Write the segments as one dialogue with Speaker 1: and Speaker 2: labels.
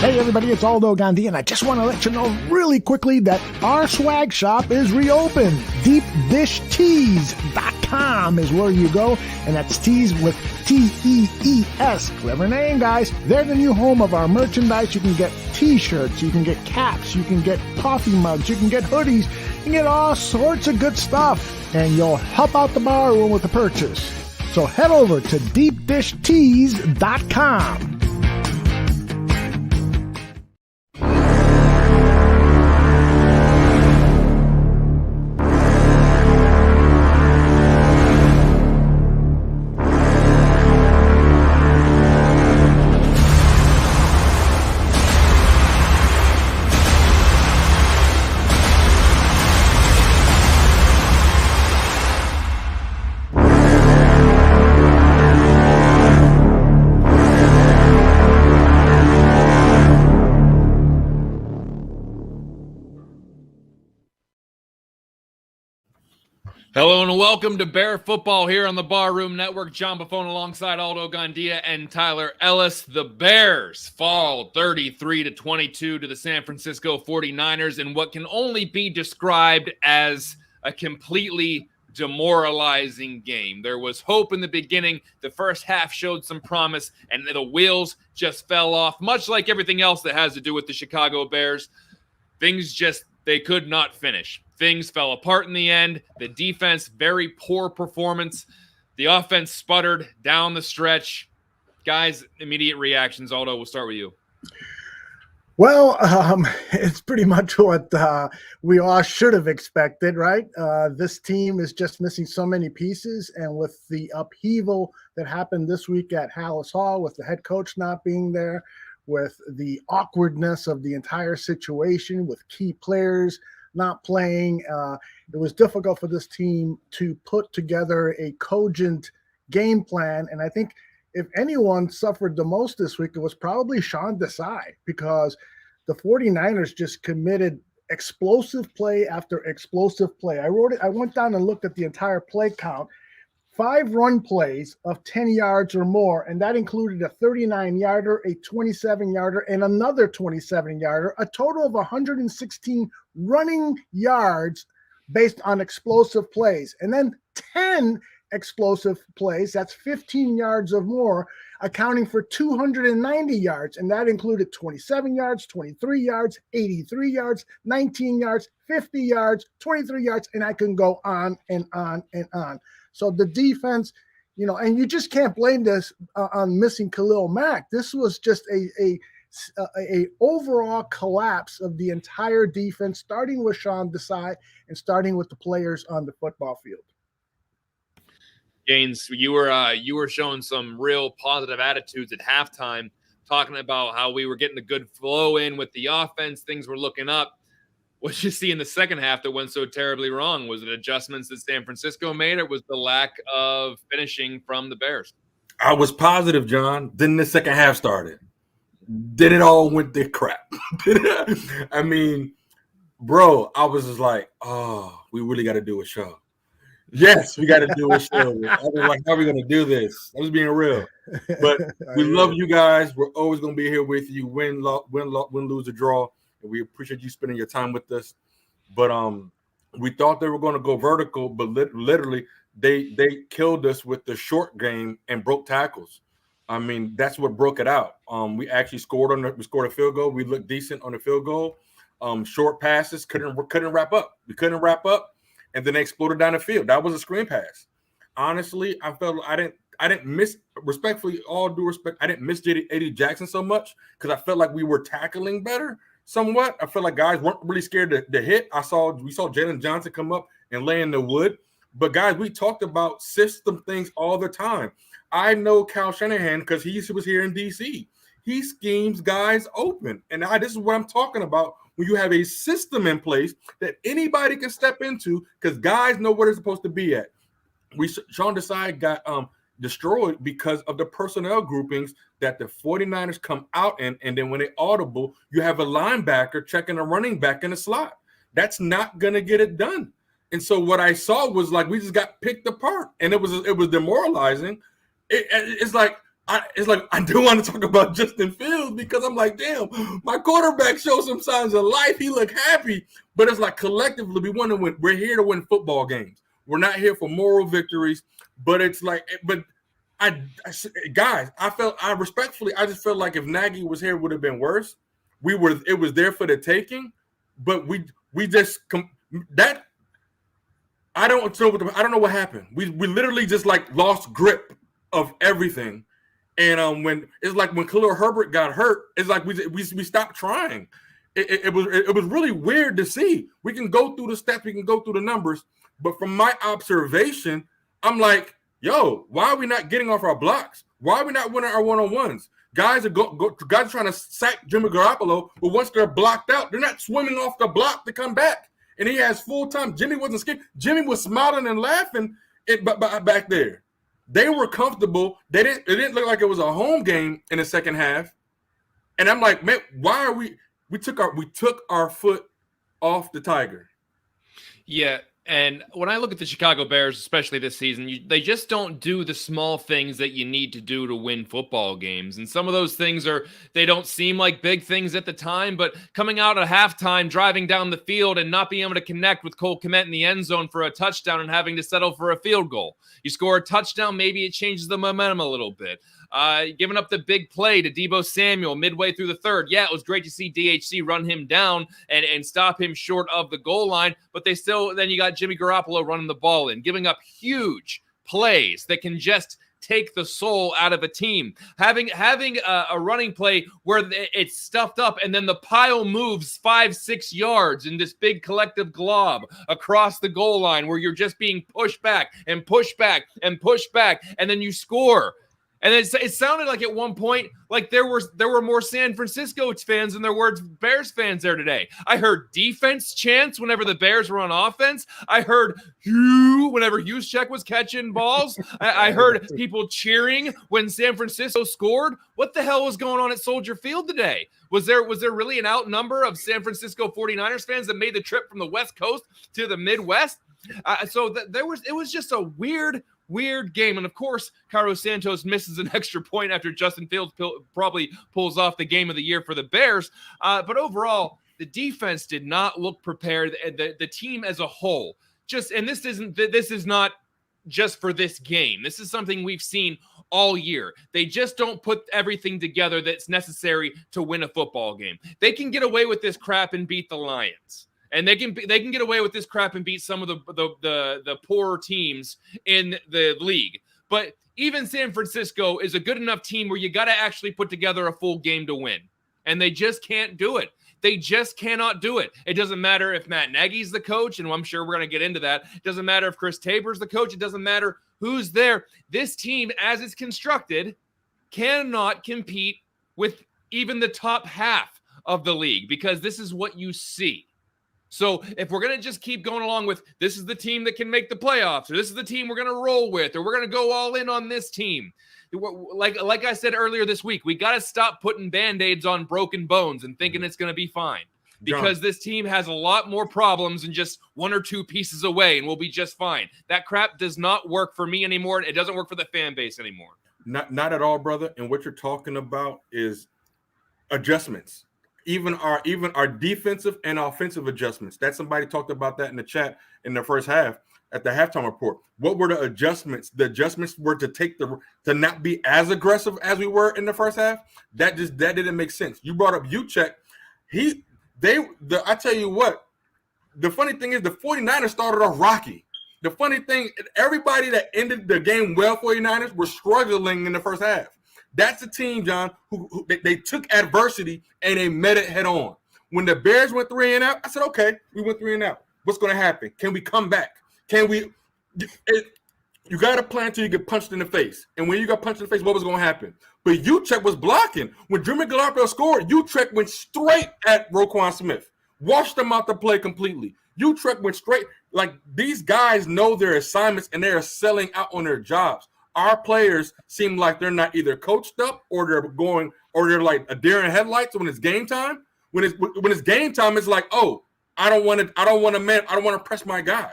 Speaker 1: Hey everybody, it's Aldo Gandhi, and I just want to let you know really quickly that our swag shop is reopened. DeepDishTees.com is where you go, and that's tees with T-E-E-S. Clever name, guys. They're the new home of our merchandise. You can get t-shirts, you can get caps, you can get coffee mugs, you can get hoodies, you can get all sorts of good stuff, and you'll help out the bar room with the purchase. So head over to DeepDishTees.com.
Speaker 2: Hello and welcome to Bear Football here on the Barroom Network. John Buffone alongside Aldo Gandia and Tyler Ellis. The Bears fall 33-22 to the San Francisco 49ers in what can only be described as a completely demoralizing game. There was hope in the beginning. The first half showed some promise, and the wheels just fell off, much like everything else that has to do with the Chicago Bears. They could not finish. Things fell apart in the end. The defense, very poor performance. The offense sputtered down the stretch. Guys, immediate reactions. Aldo, we'll start with you.
Speaker 1: Well, it's pretty much what we all should have expected, right? This team is just missing so many pieces, and with the upheaval that happened this week at Hallis Hall, with the head coach not being there, with the awkwardness of the entire situation, with key players not playing, it was difficult for this team to put together a cogent game plan. And I think if anyone suffered the most this week, it was probably Sean Desai, because the 49ers just committed explosive play after explosive play. I went down and looked at the entire play count. 5 run plays of 10 yards or more, and that included a 39-yarder, a 27-yarder, and another 27-yarder, a total of 116 running yards based on explosive plays. And then 10 explosive plays, that's 15 yards or more, accounting for 290 yards, and that included 27 yards, 23 yards, 83 yards, 19 yards, 50 yards, 23 yards, and I can go on and on and on. So the defense, and you just can't blame this on missing Khalil Mack. This was just a overall collapse of the entire defense, starting with Sean Desai and starting with the players on the football field.
Speaker 2: Gaines, you were showing some real positive attitudes at halftime, talking about how we were getting a good flow in with the offense. Things were looking up. What did you see in the second half that went so terribly wrong? Was it adjustments that San Francisco made, or was the lack of finishing from the Bears?
Speaker 3: I was positive, John. Then the second half started. Then it all went to crap. I mean, bro, I was just like, oh, we really got to do a show. Yes, we got to do a show. I was like, how are we going to do this? I was being real. But we love you guys. We're always going to be here with you, win, lose, or draw. We appreciate you spending your time with us. But we thought they were going to go vertical, but literally they killed us with the short game and broke tackles. I mean, that's what broke it out. We actually scored a field goal. We looked decent on the field goal. Short passes couldn't wrap up. We couldn't wrap up, and then they exploded down the field. That was a screen pass. Honestly, I felt I didn't miss, respectfully, all due respect, I didn't miss Eddie Jackson so much because I felt like we were tackling better. Somewhat, I feel like guys weren't really scared to hit. We saw Jalen Johnson come up and lay in the wood. But guys, we talked about system things all the time. I know Kyle Shanahan because he was here in DC. He schemes guys open, and this is what I'm talking about. When you have a system in place that anybody can step into, because guys know where they're supposed to be at. Sean Desai got destroyed because of the personnel groupings that the 49ers come out in, and then when they audible, you have a linebacker checking a running back in the slot. That's not going to get it done. And so what I saw was like we just got picked apart, and it was demoralizing. It's like it's like I do want to talk about Justin Fields because I'm like, damn, my quarterback shows some signs of life. He looked happy, but it's like collectively we want to win. We're here to win football games. We're not here for moral victories. But it's like, guys, I just felt like if Nagy was here, it would have been worse. It was there for the taking, but we just that. I don't know what happened. We literally just like lost grip of everything. And when Khalil Herbert got hurt, it's like we stopped trying. It was really weird to see. We can go through the stats, we can go through the numbers, but from my observation, I'm like, yo, why are we not getting off our blocks? Why are we not winning our one-on-ones? Guys are trying to sack Jimmy Garoppolo, but once they're blocked out, they're not swimming off the block to come back. And he has full time. Jimmy wasn't scared. Jimmy was smiling and laughing back there. They were comfortable. It didn't look like it was a home game in the second half. And I'm like, man, why are we took our foot off the tiger.
Speaker 2: Yeah. And when I look at the Chicago Bears, especially this season, they just don't do the small things that you need to do to win football games. And some of those things they don't seem like big things at the time, but coming out at halftime, driving down the field and not being able to connect with Cole Kmet in the end zone for a touchdown and having to settle for a field goal. You score a touchdown, maybe it changes the momentum a little bit. Giving up the big play to Deebo Samuel midway through the third. Yeah, it was great to see DHC run him down and stop him short of the goal line, but then you got Jimmy Garoppolo running the ball in, giving up huge plays that can just take the soul out of a team. Having a running play where it's stuffed up and then the pile moves 5-6 yards in this big collective glob across the goal line where you're just being pushed back and pushed back and pushed back, and then you score. And it sounded like at one point, like there were more San Francisco fans than there were Bears fans there today. I heard defense chants whenever the Bears were on offense. I heard Hugh whenever Juszczyk was catching balls. I heard people cheering when San Francisco scored. What the hell was going on at Soldier Field today? Was there really an outnumber of San Francisco 49ers fans that made the trip from the West Coast to the Midwest? It was just a weird game. And of course, Cairo Santos misses an extra point after Justin Fields probably pulls off the game of the year for the Bears. But overall, the defense did not look prepared. The team as a whole and this is not just for this game. This is something we've seen all year. They just don't put everything together that's necessary to win a football game. They can get away with this crap and beat the Lions. And they can get away with this crap and beat some of the poorer teams in the league. But even San Francisco is a good enough team where you got to actually put together a full game to win. And they just can't do it. They just cannot do it. It doesn't matter if Matt Nagy's the coach, and I'm sure we're going to get into that. It doesn't matter if Chris Tabor's the coach. It doesn't matter who's there. This team, as it's constructed, cannot compete with even the top half of the league because this is what you see. So if we're going to just keep going along with this is the team that can make the playoffs, or this is the team we're going to roll with, or we're going to go all in on this team, like I said earlier this week, we got to stop putting Band-Aids on broken bones and thinking it's going to be fine. Because this team has a lot more problems than just one or two pieces away, and we'll be just fine. That crap does not work for me anymore. It doesn't work for the fan base anymore.
Speaker 3: Not at all, brother. And what you're talking about is adjustments. Even our defensive and offensive adjustments. That somebody talked about that in the chat in the first half at the halftime report. What were the adjustments? The adjustments were to not be as aggressive as we were in the first half. That didn't make sense. You brought up Juszczyk. I tell you what, the funny thing is the 49ers started off rocky. The funny thing, everybody that ended the game well, 49ers, were struggling in the first half. That's a team, John, who they took adversity and they met it head on. When the Bears went 3 and out, I said, okay, we went 3 and out. What's going to happen? Can we come back? You got to play until you get punched in the face. And when you got punched in the face, what was going to happen? But Juszczyk was blocking. When Jimmy Garoppolo scored, Juszczyk went straight at Roquan Smith. Washed them out the play completely. Juszczyk went straight. Like, these guys know their assignments and they are selling out on their jobs. Our players seem like they're not either coached up or they're like a deer in headlights when it's game time. When it's game time, it's like, oh, I don't want to press my guy.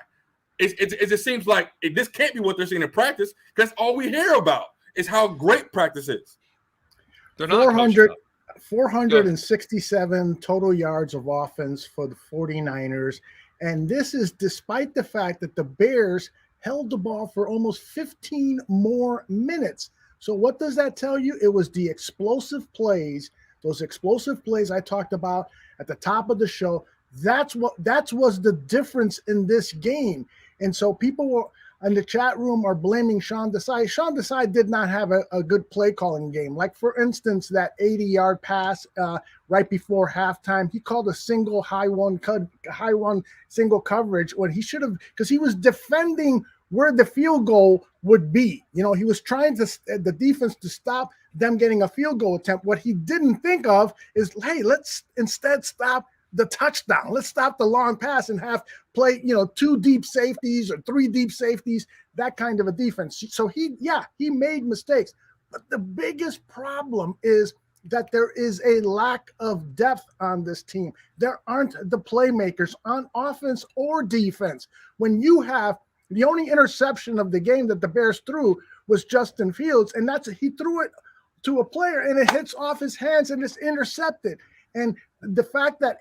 Speaker 3: It just seems like this can't be what they're seeing in practice because that's all we hear about It's how great practice is.
Speaker 2: They're not
Speaker 1: 467 total yards of offense for the 49ers. And this is despite the fact that the Bears held the ball for almost 15 more minutes. So what does that tell you? It was the explosive plays, those explosive plays I talked about at the top of the show. That was the difference in this game. And so people in the chat room are blaming Sean Desai. Sean Desai did not have a good play calling game. Like, for instance, that 80-yard pass right before halftime, he called a single high one single coverage when he should have, because he was defending where the field goal would be. You know, he was trying the defense to stop them getting a field goal attempt. What he didn't think of is, hey, let's instead stop the touchdown. Let's stop the long pass and have play, 2 deep safeties or 3 deep safeties, that kind of a defense. So he made mistakes. But the biggest problem is that there is a lack of depth on this team. There aren't the playmakers on offense or defense. When you have the only interception of the game that the Bears threw was Justin Fields, and he threw it to a player and it hits off his hands and it's intercepted. And the fact that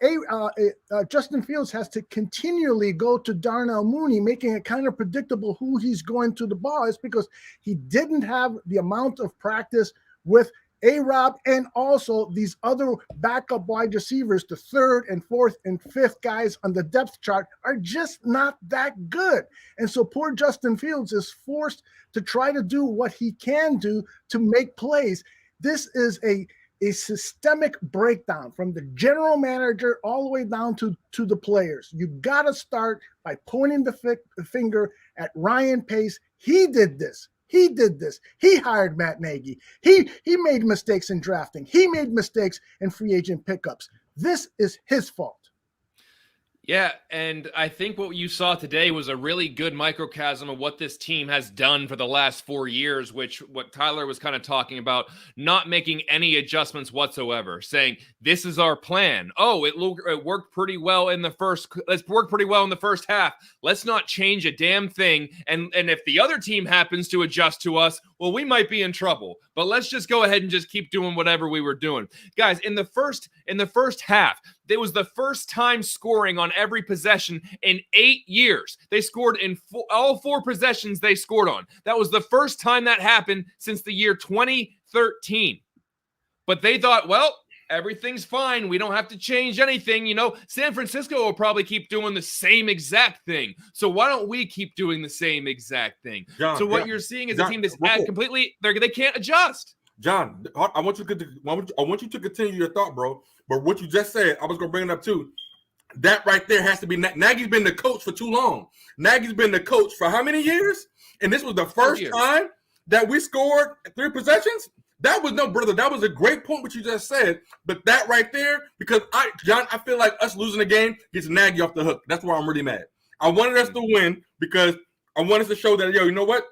Speaker 1: Justin Fields has to continually go to Darnell Mooney, making it kind of predictable who he's going to the ball, is because he didn't have the amount of practice with A-Rob and also these other backup wide receivers. The 3rd and 4th and 5th guys on the depth chart are just not that good. And so poor Justin Fields is forced to try to do what he can do to make plays. This is a systemic breakdown from the general manager all the way down to the players. You got to start by pointing the finger at Ryan Pace. He did this. He hired Matt Nagy. He made mistakes in drafting. He made mistakes in free agent pickups. This is his fault.
Speaker 2: Yeah, and I think what you saw today was a really good microcosm of what this team has done for the last 4 years, what Tyler was kind of talking about, not making any adjustments whatsoever, saying, this is our plan. Oh, it worked pretty well in the first. Let's work pretty well in the first half. Let's not change a damn thing. And if the other team happens to adjust to us, well, we might be in trouble. But let's just go ahead and just keep doing whatever we were doing. Guys, in the first half, it was the first time scoring on every possession in 8 years. They scored in all 4 possessions they scored on. That was the first time that happened since the year 2013. But they thought, well, everything's fine. We don't have to change anything. San Francisco will probably keep doing the same exact thing. So why don't we keep doing the same exact thing?
Speaker 3: John,
Speaker 2: so what you're seeing is a team that's completely, they can't adjust.
Speaker 3: John, I want you to continue your thought, bro. But what you just said, I was going to bring it up too. That right there has to be Nagy's been the coach for too long. Nagy's been the coach for how many years? And this was the first time that we scored 3 possessions? That was that was a great point what you just said. But that right there, because John, I feel like us losing the game gets Nagy off the hook. That's why I'm really mad. I wanted us to win because I wanted to show that, you know what?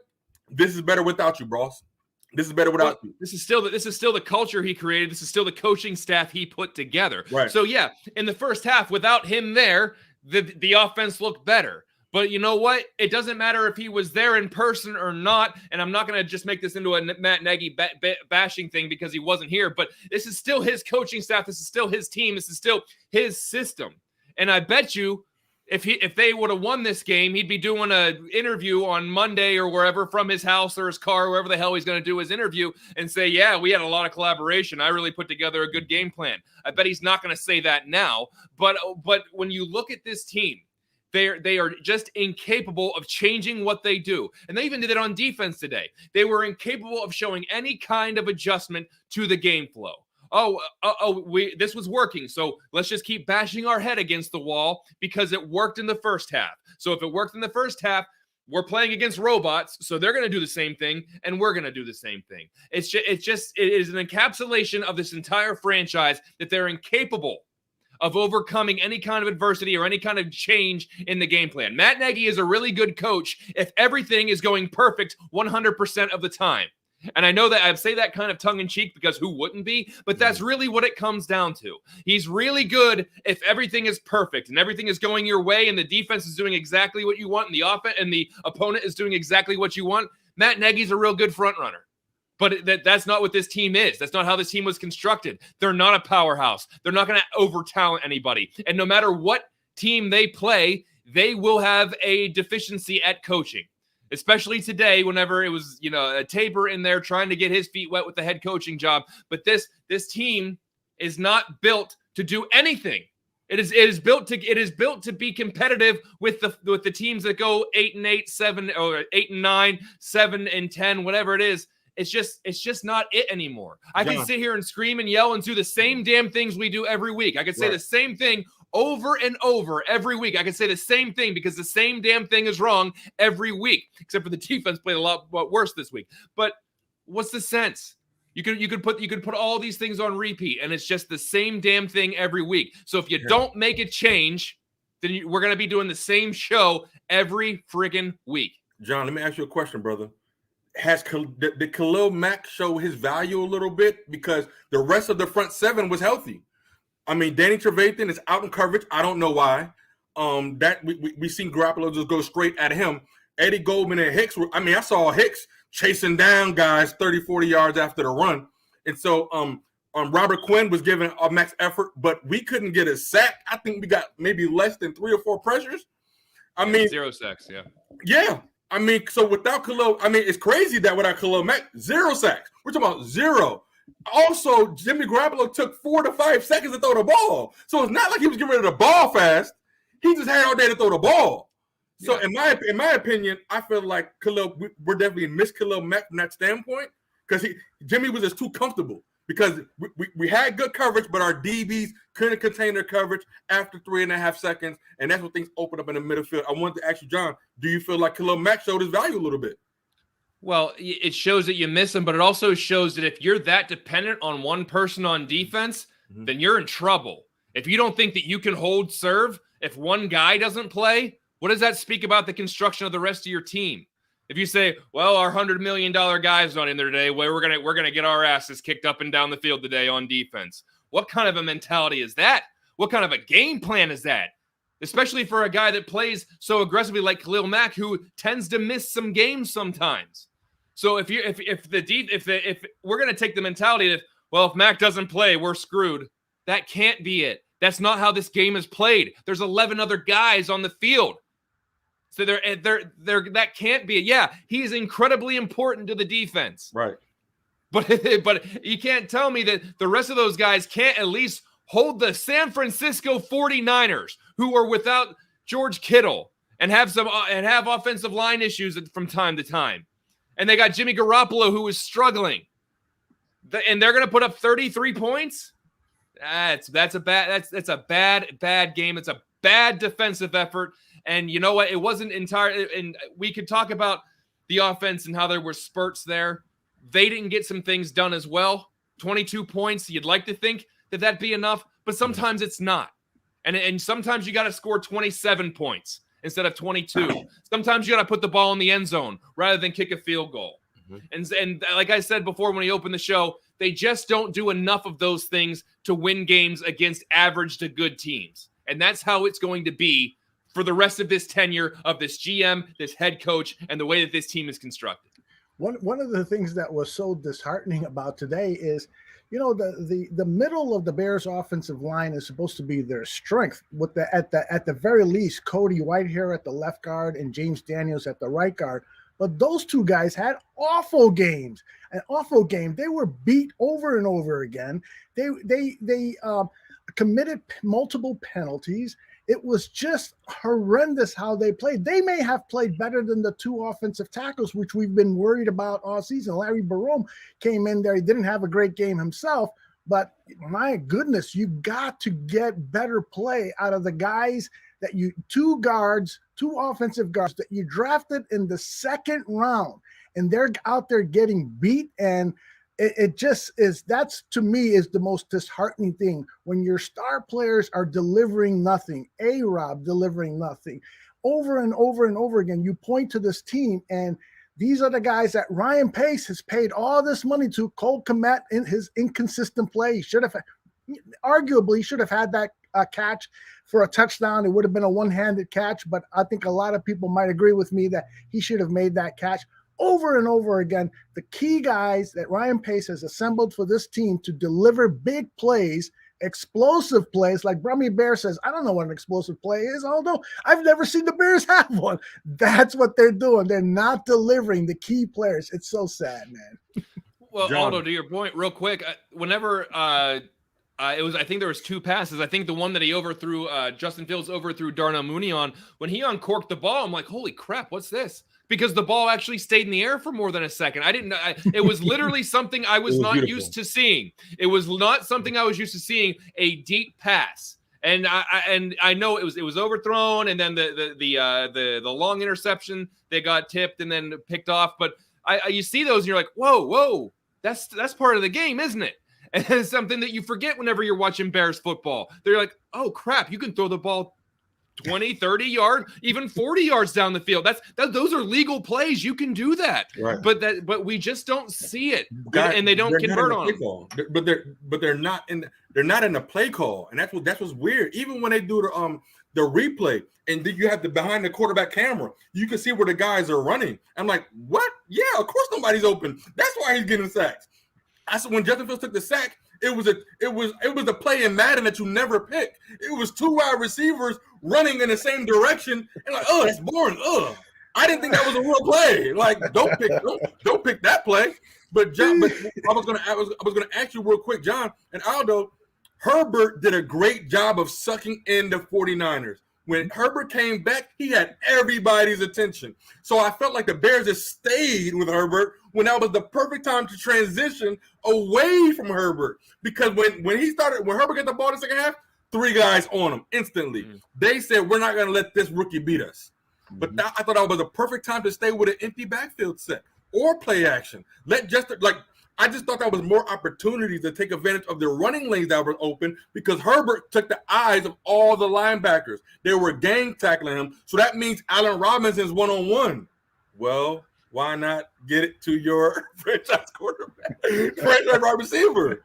Speaker 3: This is better without you, boss. This is better without you.
Speaker 2: This is still the culture he created. This is still the coaching staff he put together.
Speaker 3: Right.
Speaker 2: So yeah, in the first half, without him there, the offense looked better. But you know what? It doesn't matter if he was there in person or not. And I'm not going to just make this into a Matt Nagy bashing thing because he wasn't here. But this is still his coaching staff. This is still his team. This is still his system. And I bet you, if they would have won this game, he'd be doing an interview on Monday or wherever from his house or his car, wherever the hell he's going to do his interview, and say, yeah, we had a lot of collaboration. I really put together a good game plan. I bet he's not going to say that now. But when you look at this team, they are just incapable of changing what they do. And they even did it on defense today. They were incapable of showing any kind of adjustment to the game flow. This was working, so let's just keep bashing our head against the wall because it worked in the first half. So if it worked in the first half, we're playing against robots, so they're going to do the same thing, and we're going to do the same thing. It is an encapsulation of this entire franchise that they're incapable of overcoming any kind of adversity or any kind of change in the game plan. Matt Nagy is a really good coach if everything is going perfect 100% of the time. And I know that I say that kind of tongue-in-cheek because who wouldn't be? But that's really what it comes down to. He's really good if everything is perfect and everything is going your way and the defense is doing exactly what you want and the opponent is doing exactly what you want. Matt Nagy's a real good front runner. But that's not what this team is. That's not how this team was constructed. They're not a powerhouse. They're not going to over-talent anybody. And no matter what team they play, they will have a deficiency at coaching. Especially today, whenever it was, a Tabor in there trying to get his feet wet with the head coaching job. But this team is not built to do anything. It is built to be competitive with the teams that go 8-8, 7 or 8-9, 7-10, whatever it is. It's just not it anymore. I can sit here and scream and yell and do the same damn things we do every week. I could say the same thing over and over every week. I could say the same thing because the same damn thing is wrong every week, except for the defense played a lot worse this week. But what's the sense? You could put all these things on repeat, and it's just the same damn thing every week. So if you don't make a change, then we're going to be doing the same show every friggin' week.
Speaker 3: John, let me ask you a question, brother. Did Khalil Mack show his value a little bit because the rest of the front seven was healthy? I mean, Danny Trevathan is out in coverage. I don't know why. That we seen Garoppolo just go straight at him. Eddie Goldman and Hicks I saw Hicks chasing down guys 30, 40 yards after the run. And so Robert Quinn was giving a max effort, but we couldn't get a sack. I think we got maybe less than 3 or 4 pressures. I mean,
Speaker 2: 0 sacks, yeah.
Speaker 3: Yeah. I mean, so without Khalil, it's crazy that without Khalil Mack, 0 sacks. We're talking about 0. Also, Jimmy Garoppolo took 4 to 5 seconds to throw the ball. So it's not like he was getting rid of the ball fast. He just had all day to throw the ball. So in my opinion, I feel like we're definitely missed Khalil Mack from that standpoint because Jimmy was just too comfortable because we had good coverage, but our DBs couldn't contain their coverage after 3.5 seconds, and that's when things opened up in the middle field. I wanted to ask you, John, do you feel like Khalil Mack showed his value a little bit?
Speaker 2: Well, it shows that you miss him, but it also shows that if you're that dependent on one person on defense, then you're in trouble. If you don't think that you can hold serve, if one guy doesn't play, what does that speak about the construction of the rest of your team? If you say, well, our $100 million guy's not in there today, well, we're gonna get our asses kicked up and down the field today on defense. What kind of a mentality is that? What kind of a game plan is that? Especially for a guy that plays so aggressively like Khalil Mack, who tends to miss some games sometimes. So if we're gonna take the mentality that, well, if Mack doesn't play, we're screwed. That can't be it. That's not how this game is played. There's 11 other guys on the field. So that can't be it. Yeah, he's incredibly important to the defense.
Speaker 3: Right.
Speaker 2: But you can't tell me that the rest of those guys can't at least hold the San Francisco 49ers, who are without George Kittle and have offensive line issues from time to time. And they got Jimmy Garoppolo, who is struggling. And they're going to put up 33 points? That's a bad game. It's a bad defensive effort. And you know what? It wasn't entirely, and we could talk about the offense and how there were spurts there. They didn't get some things done as well. 22 points. You'd like to think that that'd be enough, but sometimes it's not. And sometimes you got to score 27 points instead of 22. Sometimes you got to put the ball in the end zone rather than kick a field goal. And like I said before when we opened the show, they just don't do enough of those things to win games against average to good teams. And that's how it's going to be for the rest of this tenure of this GM, this head coach, and the way that this team is constructed.
Speaker 1: One of the things that was so disheartening about today is, the middle of the Bears offensive line is supposed to be their strength. With at the very least, Cody Whitehair at the left guard and James Daniels at the right guard. But those two guys had awful games. An awful game. They were beat over and over again. They committed multiple penalties. It was just horrendous how they played. They may have played better than the 2 offensive tackles, which we've been worried about all season. Larry Barome came in there. He didn't have a great game himself, but my goodness, you got to get better play out of the guys that 2 offensive guards that you drafted in the 2nd round, and they're out there getting beat. And it just is, that's to me is the most disheartening thing when your star players are delivering nothing. A-Rob delivering nothing over and over and over again. You point to this team, and these are the guys that Ryan Pace has paid all this money to. Cole Kmet in his inconsistent play. Arguably should have had that catch for a touchdown. It would have been a one-handed catch, but I think a lot of people might agree with me that he should have made that catch. over and over again. The key guys that Ryan Pace has assembled for this team to deliver big plays, explosive plays, like Brummy Bear says, I don't know what an explosive play is, although I've never seen the Bears have one. That's what they're doing. They're not delivering the key players. It's so sad, man.
Speaker 2: Well,
Speaker 3: John.
Speaker 2: Aldo, to your point, real quick, whenever it was, I think there was 2 passes. I think the one that he overthrew, Justin Fields overthrew Darnell Mooney on, when he uncorked the ball, I'm like, holy crap, what's this? Because the ball actually stayed in the air for more than a second. It was literally something I was not
Speaker 3: beautiful.
Speaker 2: used to seeing. It was not something I was used to seeing, a deep pass. And I know it was overthrown, and then the long interception, they got tipped and then picked off. But you see those and you're like, whoa, that's part of the game, isn't it? And it's something that you forget whenever you're watching Bears football. They're like, oh crap, you can throw the ball 20, 30 yards, even 40 yards down the field. Those are legal plays. You can do that.
Speaker 3: Right.
Speaker 2: But we just don't see it. And they don't convert on them.
Speaker 3: But they're not in the play call. And that's what's weird. Even when they do the replay and then you have the behind the quarterback camera, you can see where the guys are running. I'm like, what? Yeah, of course nobody's open. That's why he's getting sacks. I said when Justin Fields took the sack, it was a play in Madden that you never pick. It was 2 wide receivers running in the same direction, and like, oh, that's boring. I didn't think that was a real play. Like, don't pick that play. But John, I was gonna ask you real quick, John and Aldo. Herbert did a great job of sucking in the 49ers. When Herbert came back, he had everybody's attention. So I felt like the Bears just stayed with Herbert when that was the perfect time to transition away from Herbert. Because when Herbert got the ball in the second half, 3 guys on him instantly. Mm-hmm. They said, we're not going to let this rookie beat us. Mm-hmm. But I thought that was a perfect time to stay with an empty backfield set or play action. I just thought that was more opportunities to take advantage of the running lanes that were open because Herbert took the eyes of all the linebackers. They were gang tackling him. So that means Allen Robinson's one-on-one. Well, why not get it to your franchise quarterback, franchise wide receiver?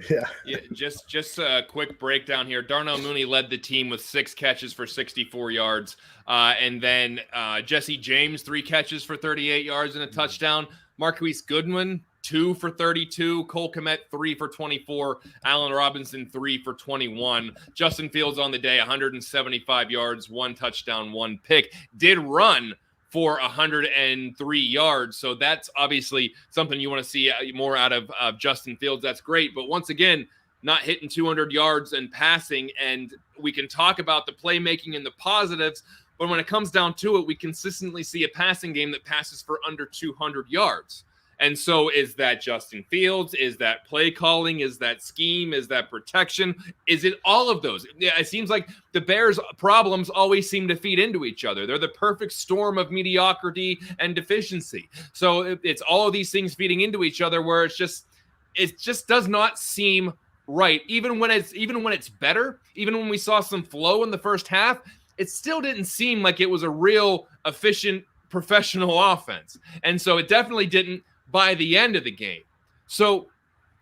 Speaker 1: Yeah.
Speaker 2: Just a quick breakdown here. Darnell Mooney led the team with 6 catches for 64 yards. And then Jesse James, 3 catches for 38 yards and a touchdown. Marquise Goodwin, 2 for 32. Cole Kmet, 3 for 24. Allen Robinson, 3 for 21. Justin Fields on the day, 175 yards, 1 touchdown, 1 pick. Did run for 103 yards. So that's obviously something you want to see more out of Justin Fields. That's great. But once again, not hitting 200 yards and passing. And we can talk about the playmaking and the positives, but when it comes down to it, we consistently see a passing game that passes for under 200 yards. And so is that Justin Fields? Is that play calling? Is that scheme? Is that protection? Is it all of those? Yeah, it seems like the Bears' problems always seem to feed into each other. They're the perfect storm of mediocrity and deficiency. So it's all of these things feeding into each other where it just does not seem right. Even when it's better, even when we saw some flow in the first half, it still didn't seem like it was a real efficient professional offense. And so it definitely didn't by the end of the game. So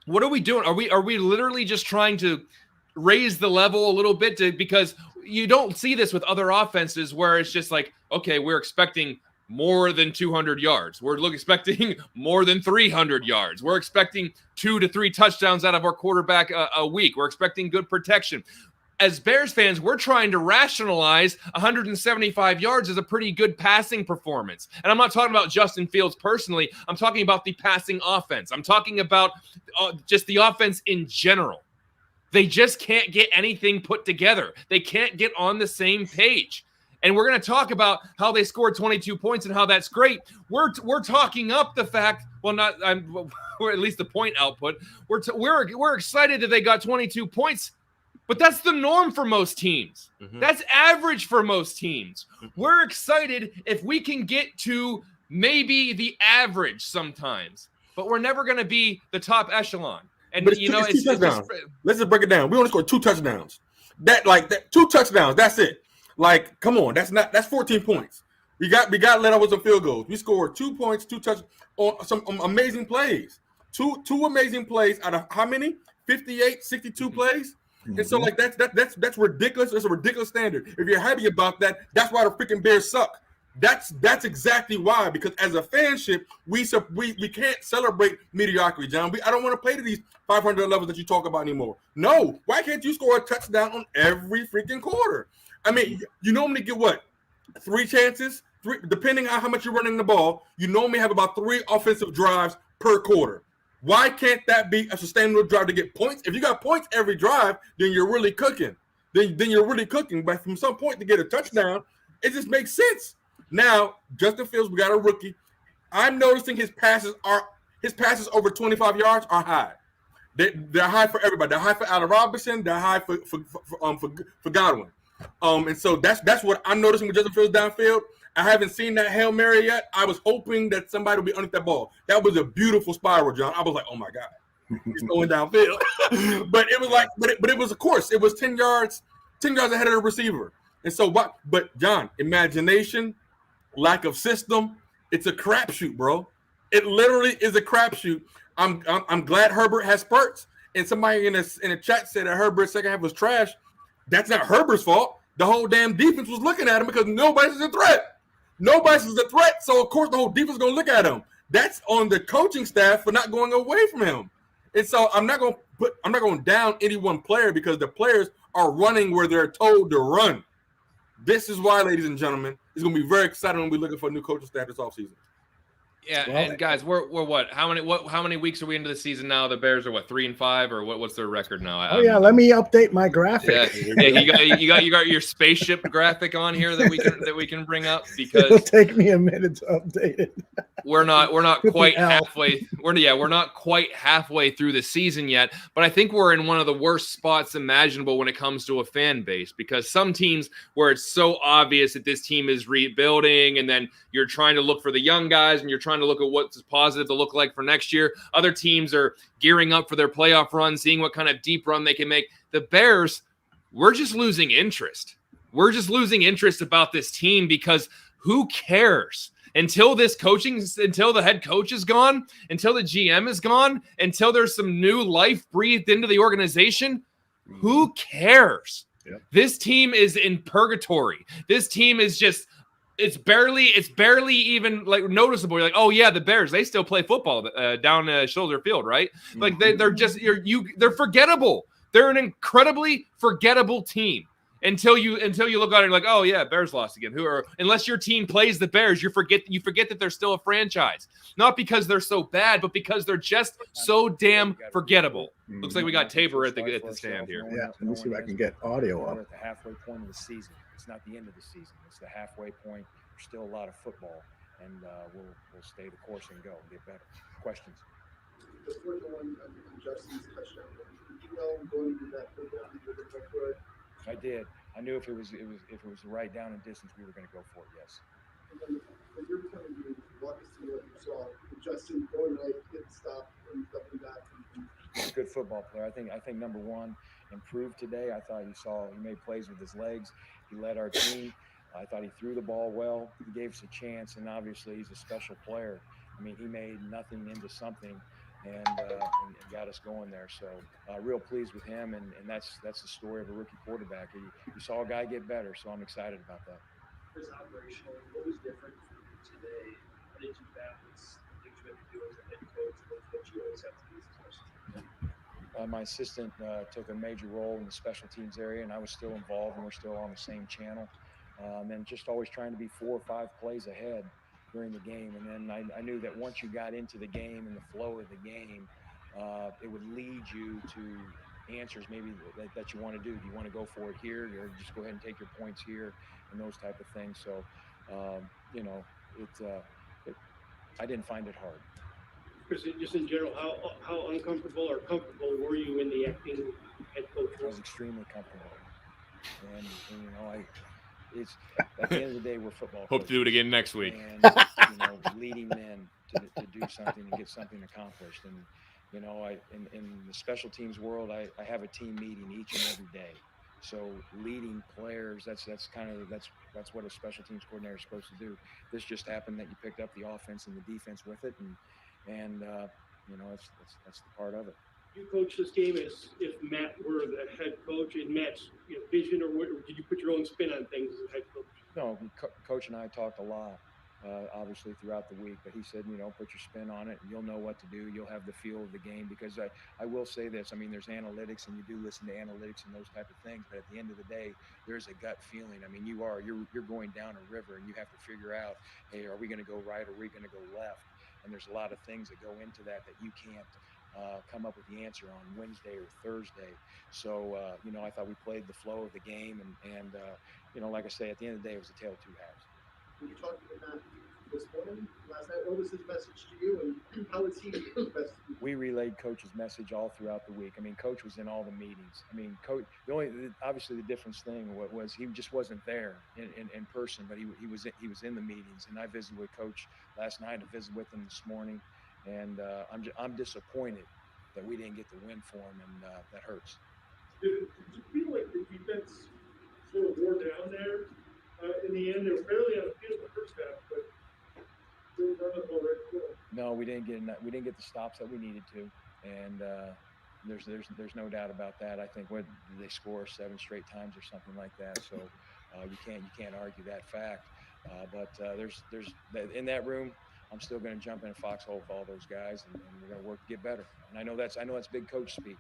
Speaker 2: what are we doing? Are we literally just trying to raise the level a little bit because you don't see this with other offenses where it's just like, okay, we're expecting more than 200 yards. We're expecting more than 300 yards. We're expecting 2 to 3 touchdowns out of our quarterback a week. We're expecting good protection. As Bears fans, we're trying to rationalize 175 yards as a pretty good passing performance. And I'm not talking about Justin Fields personally. I'm talking about the passing offense. I'm talking about just the offense in general. They just can't get anything put together. They can't get on the same page. And we're going to talk about how they scored 22 points and how that's great. We're talking up the fact, or at least the point output. We're excited that they got 22 points. But that's the norm for most teams. Mm-hmm. That's average for most teams. Mm-hmm. We're excited if we can get to maybe the average sometimes, but we're never going to be the top echelon. And
Speaker 3: it's touchdowns. Let's just break it down. We only scored 2 touchdowns. That 2 touchdowns. That's it. Like, come on. That's 14 points. We got to let out some field goals. We scored 2 points, 2 touchdowns on some amazing plays. Two amazing plays out of how many? 58, 62 mm-hmm. plays. And so, like, that's ridiculous. It's a ridiculous standard. If you're happy about that, that's why the freaking Bears suck. That's exactly why. Because as a fanship, we can't celebrate mediocrity, John. I don't want to play to these 500 levels that you talk about anymore. No, why can't you score a touchdown on every freaking quarter? I mean, you normally get what, 3 chances, depending on how much you're running the ball. You normally have about 3 offensive drives per quarter. Why can't that be a sustainable drive to get points? If you got points every drive, then you're really cooking. Then you're really cooking. But from some point to get a touchdown, it just makes sense. Now, Justin Fields, we got a rookie. I'm noticing his passes over 25 yards are high. They're high for everybody. They're high for Allen Robinson. They're high for Godwin. And so that's what I'm noticing with Justin Fields downfield. I haven't seen that Hail Mary yet. I was hoping that somebody would be underneath that ball. That was a beautiful spiral, John. I was like, oh my God, he's going downfield. But it was like, but it was a course. It was 10 yards ahead of the receiver. And so what? But John, imagination, lack of system, it's a crapshoot, bro. It literally is a crapshoot. I'm glad Herbert has spurts. And somebody in a chat said that Herbert's second half was trash. That's not Herbert's fault. The whole damn defense was looking at him because nobody's a threat. Nobody's a threat, so of course the whole defense is gonna look at him. That's on the coaching staff for not going away from him. And so I'm not going down any one player because the players are running where they're told to run. This is why, ladies and gentlemen, it's gonna be very exciting when we're looking for a new coaching staff this offseason.
Speaker 2: Yeah, well, and guys, we're what? How many weeks are we into the season now? The Bears are what, 3-5, or what's their record now?
Speaker 1: Let me update my graphic.
Speaker 2: Yeah, you got your spaceship graphic on here that we can bring up because
Speaker 1: it'll take me a minute to update it.
Speaker 2: We're not quite halfway. We're not quite halfway through the season yet, but I think we're in one of the worst spots imaginable when it comes to a fan base, because some teams where it's so obvious that this team is rebuilding, and then you're trying to look for the young guys and you're trying to look at what's positive to look like for next year. Other teams are gearing up for their playoff run, seeing what kind of deep run they can make. The Bears, we're just losing interest. We're just losing interest about this team because who cares? Until the head coach is gone, until the GM is gone, until there's some new life breathed into the organization, who cares? Yep. This team is in purgatory. This team is just, it's barely even like noticeable. You're like, oh yeah, the Bears, they still play football down Shoulder Field, right? Like they're just they're forgettable. They're an incredibly forgettable team until you look at it and like, oh yeah, Bears lost again. Unless your team plays the Bears, you forget that they're still a franchise. Not because they're so bad, but because they're just so damn forgettable. Looks like we got Tabor at the stand here.
Speaker 1: Yeah, let me see if I can get audio up.
Speaker 4: We're at the halfway point of the season. It's not the end of the season. It's the halfway point. There's still a lot of football, and we'll stay the course and go and get better. Questions? I did. I knew if it was the right down and distance, we were going to go for it. Yes.
Speaker 5: When you're telling me, walk us through what you saw. Justin going right, get stop, and stuff like that.
Speaker 4: He's a good football player. I think number one, improved today. I thought he made plays with his legs. He led our team. I thought he threw the ball well. He gave us a chance, and obviously he's a special player. I mean, he made nothing into something, and got us going there. So real pleased with him, and that's the story of a rookie quarterback. You saw a guy get better, so I'm excited about that.
Speaker 5: Chris, operationally, what was different for you today? How did you balance things you had to do as a head coach with what you always have to do as a special team?
Speaker 4: My assistant took a major role in the special teams area, and I was still involved, and we're still on the same channel. And just always trying to be 4 or 5 plays ahead during the game. And then I knew that once you got into the game and the flow of the game, it would lead you to answers maybe that you want to do. Do you want to go for it here, or just go ahead and take your points here, and those type of things. So, I didn't find it hard.
Speaker 5: Chris, just in general, how uncomfortable or comfortable were you in the acting head coach?
Speaker 4: I was extremely comfortable, and it's at the end of the day, we're football.
Speaker 2: Hope to do it again next week.
Speaker 4: And leading men to do something and get something accomplished. And in the special teams world, I have a team meeting each and every day. So leading players, that's what a special teams coordinator is supposed to do. This just happened that you picked up the offense and the defense with it, and that's the part of it.
Speaker 5: You coach this game as if Matt were the head coach, and Matt's vision, or did you put your own spin on things as a head coach?
Speaker 4: No, Coach and I talked a lot, obviously throughout the week. But he said, put your spin on it, and you'll know what to do. You'll have the feel of the game. Because I will say this. I mean, there's analytics, and you do listen to analytics and those type of things. But at the end of the day, there's a gut feeling. I mean, you're going down a river, and you have to figure out, hey, are we going to go right, or are we going to go left? And there's a lot of things that go into that you can't come up with the answer on Wednesday or Thursday. So, I thought we played the flow of the game, and like I say, at the end of the day, it was a tale of two halves.
Speaker 5: When you talked to Matt this morning, last night, what was his message to you, and how was he best?
Speaker 4: We relayed Coach's message all throughout the week. I mean, Coach was in all the meetings. I mean, Coach. Obviously the difference thing was he just wasn't there in person, but he was in the meetings. And I visited with Coach last night. I visited with him this morning, and I'm disappointed that we didn't get the win for him, and that hurts.
Speaker 5: Did you feel like the defense sort of wore down there? In the end, they were barely on the field in the first half, but they were none of them already cool.
Speaker 4: No, we didn't get the stops that we needed to, and there's no doubt about that. I think what did they score 7 straight times or something like that? So you can't argue that fact. But there's in that room, I'm still going to jump in a foxhole with all those guys, and we're going to work to get better. And I know that's big coach speak,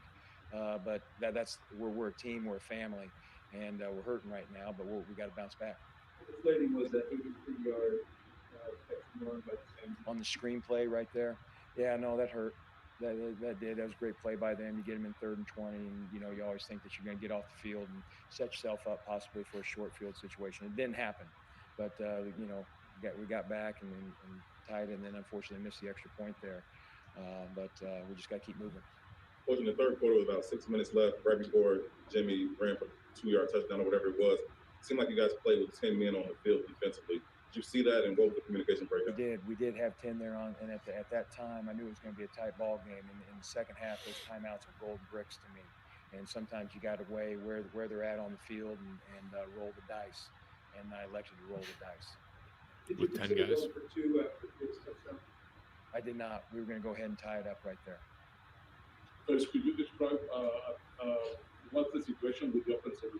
Speaker 4: but that's we're a team, we're a family, and we're hurting right now, but we got to bounce back.
Speaker 5: Deflating was that 83-yard run by the Saints.
Speaker 4: On the screenplay right there. Yeah, no, that hurt. That did. That was a great play by them. You get them in 3rd and 20, and you always think that you're going to get off the field and set yourself up possibly for a short field situation. It didn't happen, but we got back and tied it, and then unfortunately missed the extra point there. But we just got to keep moving.
Speaker 6: Coach, in the third quarter, with about 6 minutes left, right before Jimmy ran for a 2-yard touchdown or whatever it was, it seemed like you guys played with 10 men on the field defensively. Did you see that, and what was the communication breakdown?
Speaker 4: We did have 10 there on, and at that time, I knew it was going to be a tight ball game. And in the second half, those timeouts are gold bricks to me. And sometimes you got to weigh where they're at on the field and roll the dice. And I elected to roll the dice.
Speaker 5: With 10 guys. For 2 after Hicks touchdown?
Speaker 4: I did not. We were going to go ahead and tie it up right there.
Speaker 7: Coach, could you describe what's the situation with the offensive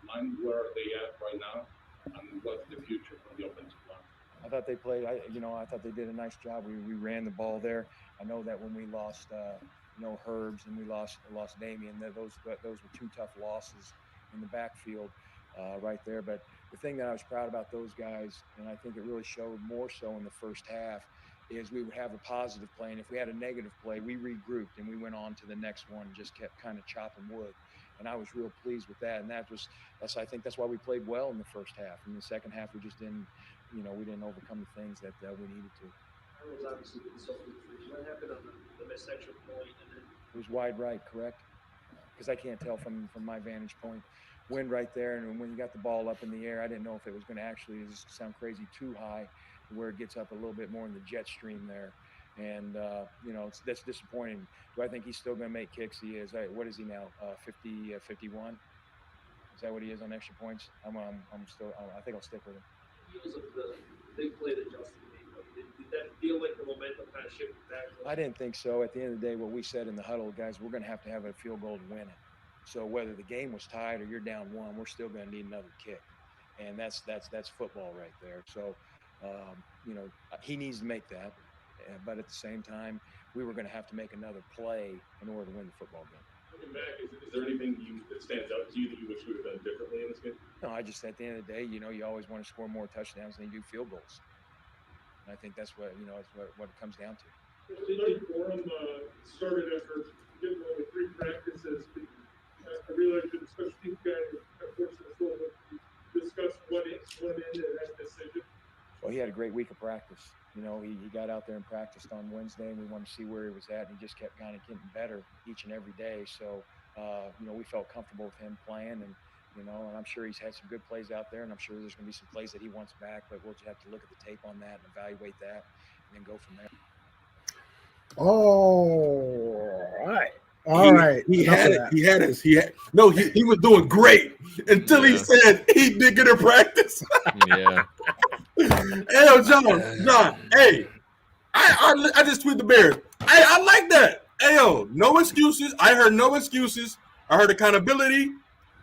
Speaker 7: line? Where are they at right now? And what's the future for the offensive line?
Speaker 4: I thought they played. I thought they did a nice job. We ran the ball there. I know that when we lost, Herbs and we lost Damian, those were 2 tough losses in the backfield right there. But the thing that I was proud about those guys, and I think it really showed more so in the first half, is we would have a positive play, and if we had a negative play, we regrouped and we went on to the next one and just kept kind of chopping wood. And I was real pleased with that. And I think that's why we played well in the first half. In the second half, we just didn't, we didn't overcome the things that we needed to.
Speaker 5: That was obviously consulting. What happened on the missed extra point? And then
Speaker 4: it was wide right, correct? Because I can't tell from my vantage point. Wind right there, and when you got the ball up in the air, I didn't know if it was going to actually sound crazy too high, where it gets up a little bit more in the jet stream there. And, that's disappointing. Do I think he's still going to make kicks? He is. What is he now? 50, 51? Is that what he is on extra points? I think I'll stick with him.
Speaker 5: Heels of the big play that Justin made, did that feel like the momentum kind of shifted back?
Speaker 4: I didn't think so. At the end of the day, what we said in the huddle, guys, we're going to have a field goal to win it. So whether the game was tied or you're down 1, we're still going to need another kick. And that's football right there. So, he needs to make that. But at the same time, we were going to have to make another play in order to win the football game.
Speaker 7: Looking back, is there anything that stands out to you that you wish you would have done differently in this game?
Speaker 4: No, at the end of the day, you always want to score more touchdowns than you do field goals. And I think that's what, what it comes down to.
Speaker 5: Tonight, Gorham started after getting only 3 practices. I realize you're the special teams guy, of course, as well, but discuss what went into that decision.
Speaker 4: Well, he had a great week of practice. He got out there and practiced on Wednesday, and we wanted to see where he was at, and he just kept kind of getting better each and every day. So, we felt comfortable with him playing, and, and I'm sure he's had some good plays out there, and I'm sure there's going to be some plays that he wants back, but we'll just have to look at the tape on that and evaluate that and then go from there.
Speaker 1: All right.
Speaker 3: He was doing great until he said he did get a practice.
Speaker 2: Yeah.
Speaker 3: Hey, John, hey, I just tweeted the Bears. Hey, I like that. Hey, no excuses. I heard no excuses. I heard accountability.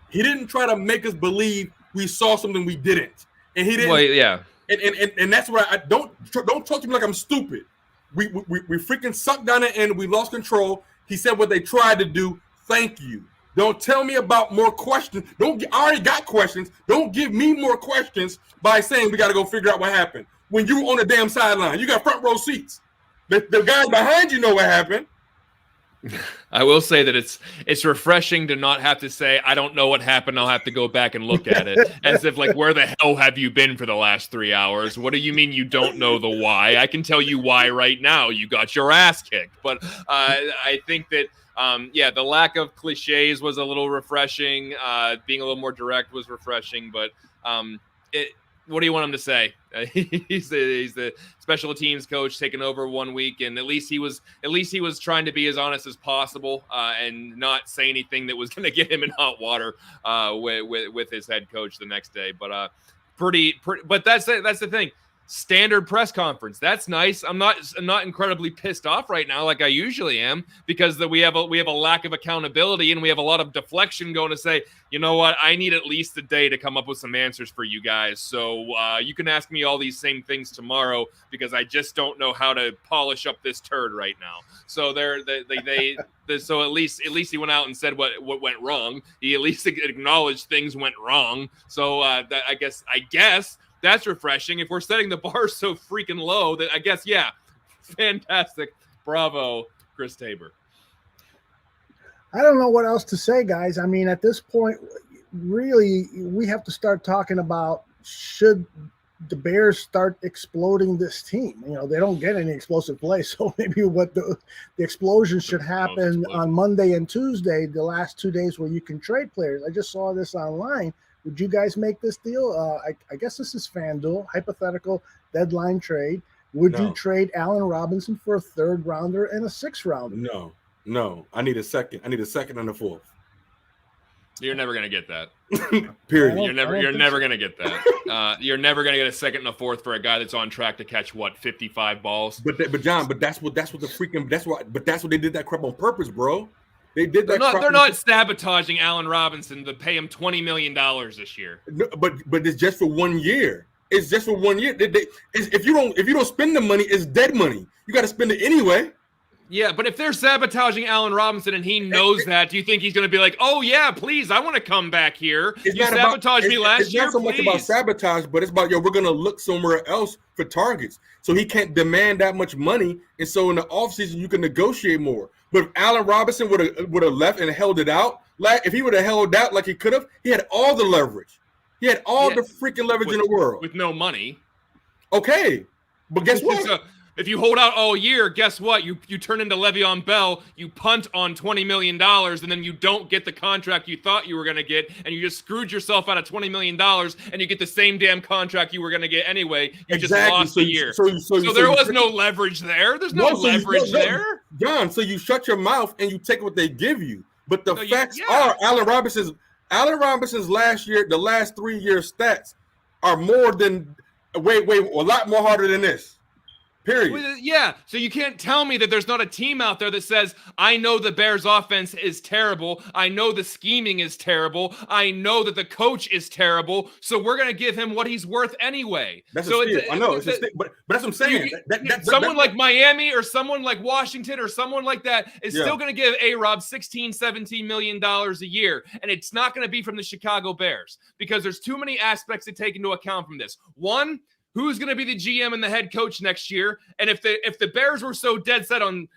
Speaker 3: He didn't try to make us believe we saw something we didn't. and he didn't.
Speaker 2: Well, yeah.
Speaker 3: And that's where I don't talk to me like I'm stupid. We freaking sucked down the end. We lost control. He said what they tried to do. Thank you. Don't tell me about more questions. I already got questions. Don't give me more questions by saying we got to go figure out what happened. When you were on the damn sideline, you got front row seats. The guys behind you know what happened.
Speaker 2: I will say that it's refreshing to not have to say, I don't know what happened. I'll have to go back and look at it. As if like, where the hell have you been for the last 3 hours? What do you mean you don't know the why? I can tell you why right now. You got your ass kicked. But I think that, the lack of cliches was a little refreshing. Being a little more direct was refreshing. But what do you want him to say? He's the special teams coach taking over 1 week, and at least he was trying to be as honest as possible and not say anything that was going to get him in hot water with his head coach the next day. But but that's the thing. Standard press conference. That's nice. I'm not incredibly pissed off right now like I usually am, because we have a lack of accountability and we have a lot of deflection going to say, you know what, I need at least a day to come up with some answers for you guys. So you can ask me all these same things tomorrow because I just don't know how to polish up this turd right now. So so at least he went out and said what went wrong. He at least acknowledged things went wrong. So that I guess that's refreshing. If we're setting the bar so freaking low, that I guess, yeah, fantastic. Bravo, Chris Tabor.
Speaker 1: I don't know what else to say, guys. I mean, at this point, really, we have to start talking about, should the Bears start exploding this team? You know, they don't get any explosive play, so maybe what the explosion should happen on Monday and Tuesday, the last 2 days where you can trade players. I just saw this online. Would you guys make this deal? I guess this is FanDuel, hypothetical deadline trade. Would you trade Allen Robinson for a 3rd rounder and a 6th rounder?
Speaker 3: No. I need a second. I need a 2nd and a 4th.
Speaker 2: You're never gonna get that.
Speaker 3: Period.
Speaker 2: You're never gonna get that. You're never gonna get a 2nd and a 4th for a guy that's on track to catch 55 balls.
Speaker 3: But John, that's what they did that crap on purpose, bro. They did that.
Speaker 2: They're not sabotaging Allen Robinson to pay him $20 million this year.
Speaker 3: No, but it's just for 1 year. It's just for 1 year. If you don't spend the money, it's dead money. You got to spend it anyway.
Speaker 2: Yeah, but if they're sabotaging Allen Robinson and he knows that, do you think he's going to be like, "Oh yeah, please, I want to come back here"? You sabotaged me last year.
Speaker 3: It's not so much about sabotage, but it's about we're going to look somewhere else for targets. So he can't demand that much money, and so in the offseason you can negotiate more. But if Allen Robinson would have left and held it out, like if he would have held out like he could have, he had all the leverage. He had all the freaking leverage in the world
Speaker 2: with no money.
Speaker 3: Okay, but guess what?
Speaker 2: So, if you hold out all year, guess what? You turn into Le'Veon Bell, you punt on $20 million, and then you don't get the contract you thought you were going to get, and you just screwed yourself out of $20 million, and you get the same damn contract you were going to get anyway. You just lost a year. So there was no leverage there. There's no leverage there.
Speaker 3: John, so you shut your mouth and you take what they give you. But the facts are Allen Robinson's last year, the last 3 year stats are more than a lot more harder than this. Period.
Speaker 2: Yeah, so you can't tell me that there's not a team out there that says, I know the Bears offense is terrible. I know the scheming is terrible. I know that the coach is terrible. So we're going to give him what he's worth anyway.
Speaker 3: That's a steal. I know. But that's what I'm saying.
Speaker 2: Someone like Miami or someone like Washington or someone like that is still going to give A-Rob $16, $17 million a year. And it's not going to be from the Chicago Bears because there's too many aspects to take into account from this. One, who's going to be the GM and the head coach next year? And if the Bears were so dead set on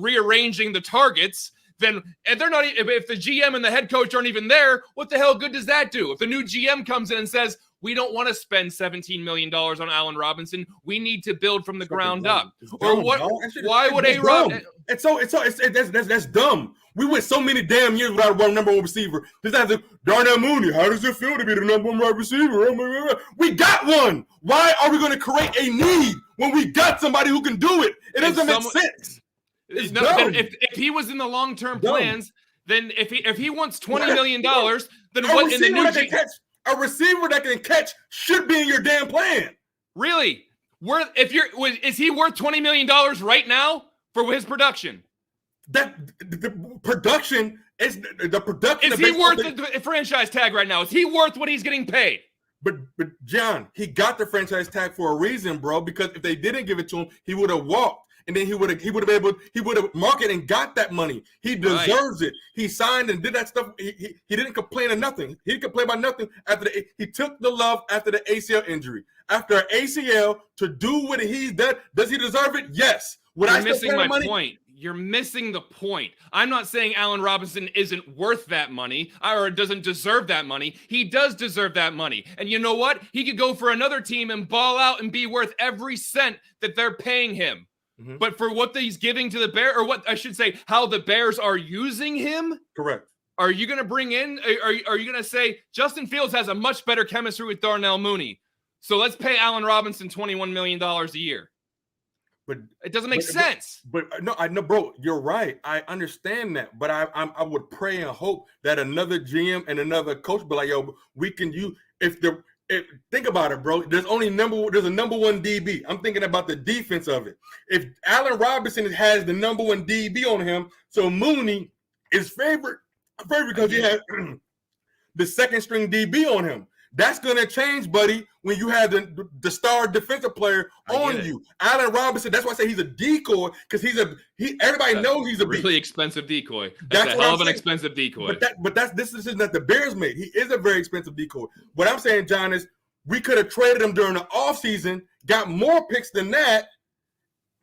Speaker 2: rearranging the targets, then if the GM and the head coach aren't even there, what the hell good does that do? If the new GM comes in and says, we don't want to spend $17 million on Allen Robinson, we need to build from the ground up. Or what? Why would A-Rob?
Speaker 3: That's dumb. We went so many damn years without a number one receiver. This is Darnell Mooney. How does it feel to be the number one wide receiver? We got one. Why are we going to create a need when we got somebody who can do it? It doesn't make sense.
Speaker 2: If he was in the long-term plans, then if he wants $20 million, then what in the new
Speaker 3: a receiver that can catch should be in your damn plan.
Speaker 2: Really? Is he worth $20 million right now for his production?
Speaker 3: That the production is the production.
Speaker 2: Is he worth the franchise tag right now? Is he worth what he's getting paid?
Speaker 3: But John, he got the franchise tag for a reason, bro. Because if they didn't give it to him, he would have walked, and then he would have marketed and got that money. He deserves it. He signed and did that stuff. He didn't complain of nothing. He didn't complain about nothing after he took the love after the ACL injury. After an ACL to do what he's done, does he deserve it? Yes.
Speaker 2: You're missing my point. You're missing the point. I'm not saying Allen Robinson isn't worth that money or doesn't deserve that money. He does deserve that money. And you know what? He could go for another team and ball out and be worth every cent that they're paying him. Mm-hmm. But for what he's giving to the Bears, or what I should say, how the Bears are using him.
Speaker 3: Correct.
Speaker 2: Are you going to bring in, are you going to say Justin Fields has a much better chemistry with Darnell Mooney, so let's pay Allen Robinson $21 million a year? But it doesn't make sense.
Speaker 3: But no, I know, bro. You're right. I understand that. But I would pray and hope that another GM and another coach be like, yo, we can use think about it, bro. There's a number one DB. I'm thinking about the defense of it. If Allen Robinson has the number one DB on him, so Mooney is favorite because he has the second string DB on him. That's going to change, buddy, when you have the star defensive player on you. Allen Robinson, that's why I say he's a decoy, because everybody knows he's a
Speaker 2: really expensive decoy. That's a hell of an expensive decoy.
Speaker 3: But that's this decision that the Bears made. He is a very expensive decoy. What I'm saying, John, is we could have traded him during the offseason, got more picks than that.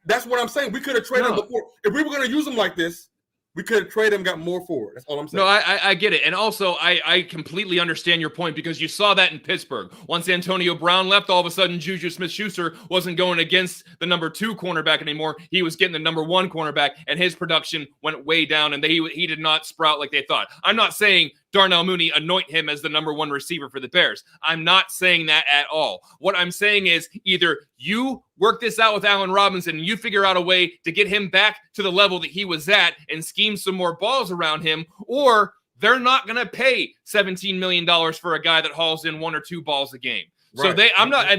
Speaker 3: That's what I'm saying. We could have traded him before. If we were going to use him like this, we could have traded him, got more for it. That's all I'm saying.
Speaker 2: No, I get it. And also, I completely understand your point, because you saw that in Pittsburgh. Once Antonio Brown left, all of a sudden, Juju Smith-Schuster wasn't going against the number 2 cornerback anymore. He was getting the number 1 cornerback, and his production went way down, and he did not sprout like they thought. I'm not saying Darnell Mooney anoint him as the number 1 receiver for the Bears. I'm not saying that at all. What I'm saying is either you work this out with Allen Robinson and you figure out a way to get him back to the level that he was at and scheme some more balls around him, or they're not going to pay $17 million for a guy that hauls in 1 or 2 balls a game. Right. So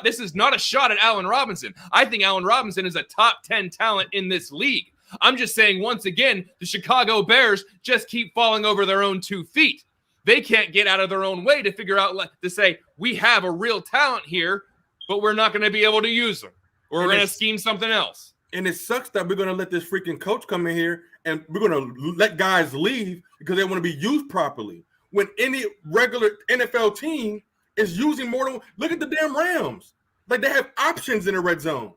Speaker 2: this is not a shot at Allen Robinson. I think Allen Robinson is a top 10 talent in this league. I'm just saying, once again, the Chicago Bears just keep falling over their own 2 feet. They can't get out of their own way to figure out, to say, we have a real talent here, but we're not going to be able to use them. Or we're going to scheme something else.
Speaker 3: And it sucks that we're going to let this freaking coach come in here and we're going to let guys leave because they want to be used properly. When any regular NFL team is using more than – look at the damn Rams. Like, they have options in the red zone.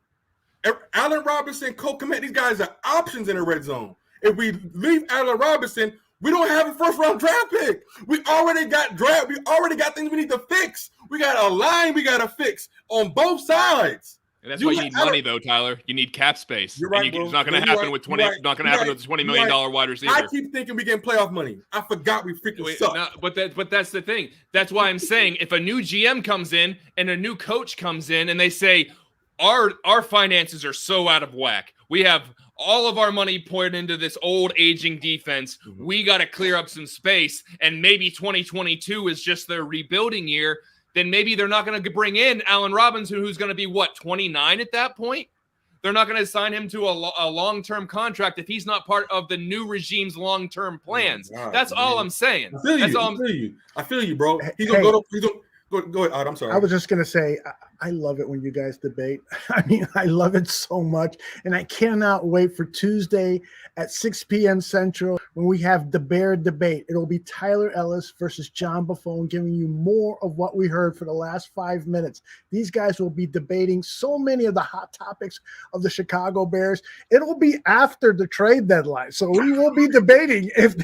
Speaker 3: Allen Robinson, Cole Kmet, these guys are options in the red zone. If we leave Allen Robinson, we don't have a first-round draft pick. We already got draft. We already got things we need to fix. We got a line we got to fix on both sides.
Speaker 2: And that's why you need money, though, Tyler. You need cap space.
Speaker 3: You're right,
Speaker 2: It's not going to happen with $20 million wide receiver.
Speaker 3: I keep thinking we getting playoff money. I forgot we freaking suck.
Speaker 2: No, but that's the thing. That's why I'm saying if a new GM comes in and a new coach comes in and they say, Our finances are so out of whack. We have all of our money poured into this old aging defense. Mm-hmm. We got to clear up some space. And maybe 2022 is just their rebuilding year. Then maybe they're not going to bring in Allen Robinson, who's going to be, 29 at that point? They're not going to sign him to a long-term contract if he's not part of the new regime's long-term plans. Oh, that's all I'm saying.
Speaker 3: I feel you, bro. He's going to go ahead. I'm sorry.
Speaker 1: I was just going to say, I love it when you guys debate. I mean, I love it so much. And I cannot wait for Tuesday at 6 p.m. Central when we have the Bear debate. It'll be Tyler Ellis versus John Buffone, giving you more of what we heard for the last 5 minutes. These guys will be debating so many of the hot topics of the Chicago Bears. It'll be after the trade deadline. So we will be debating if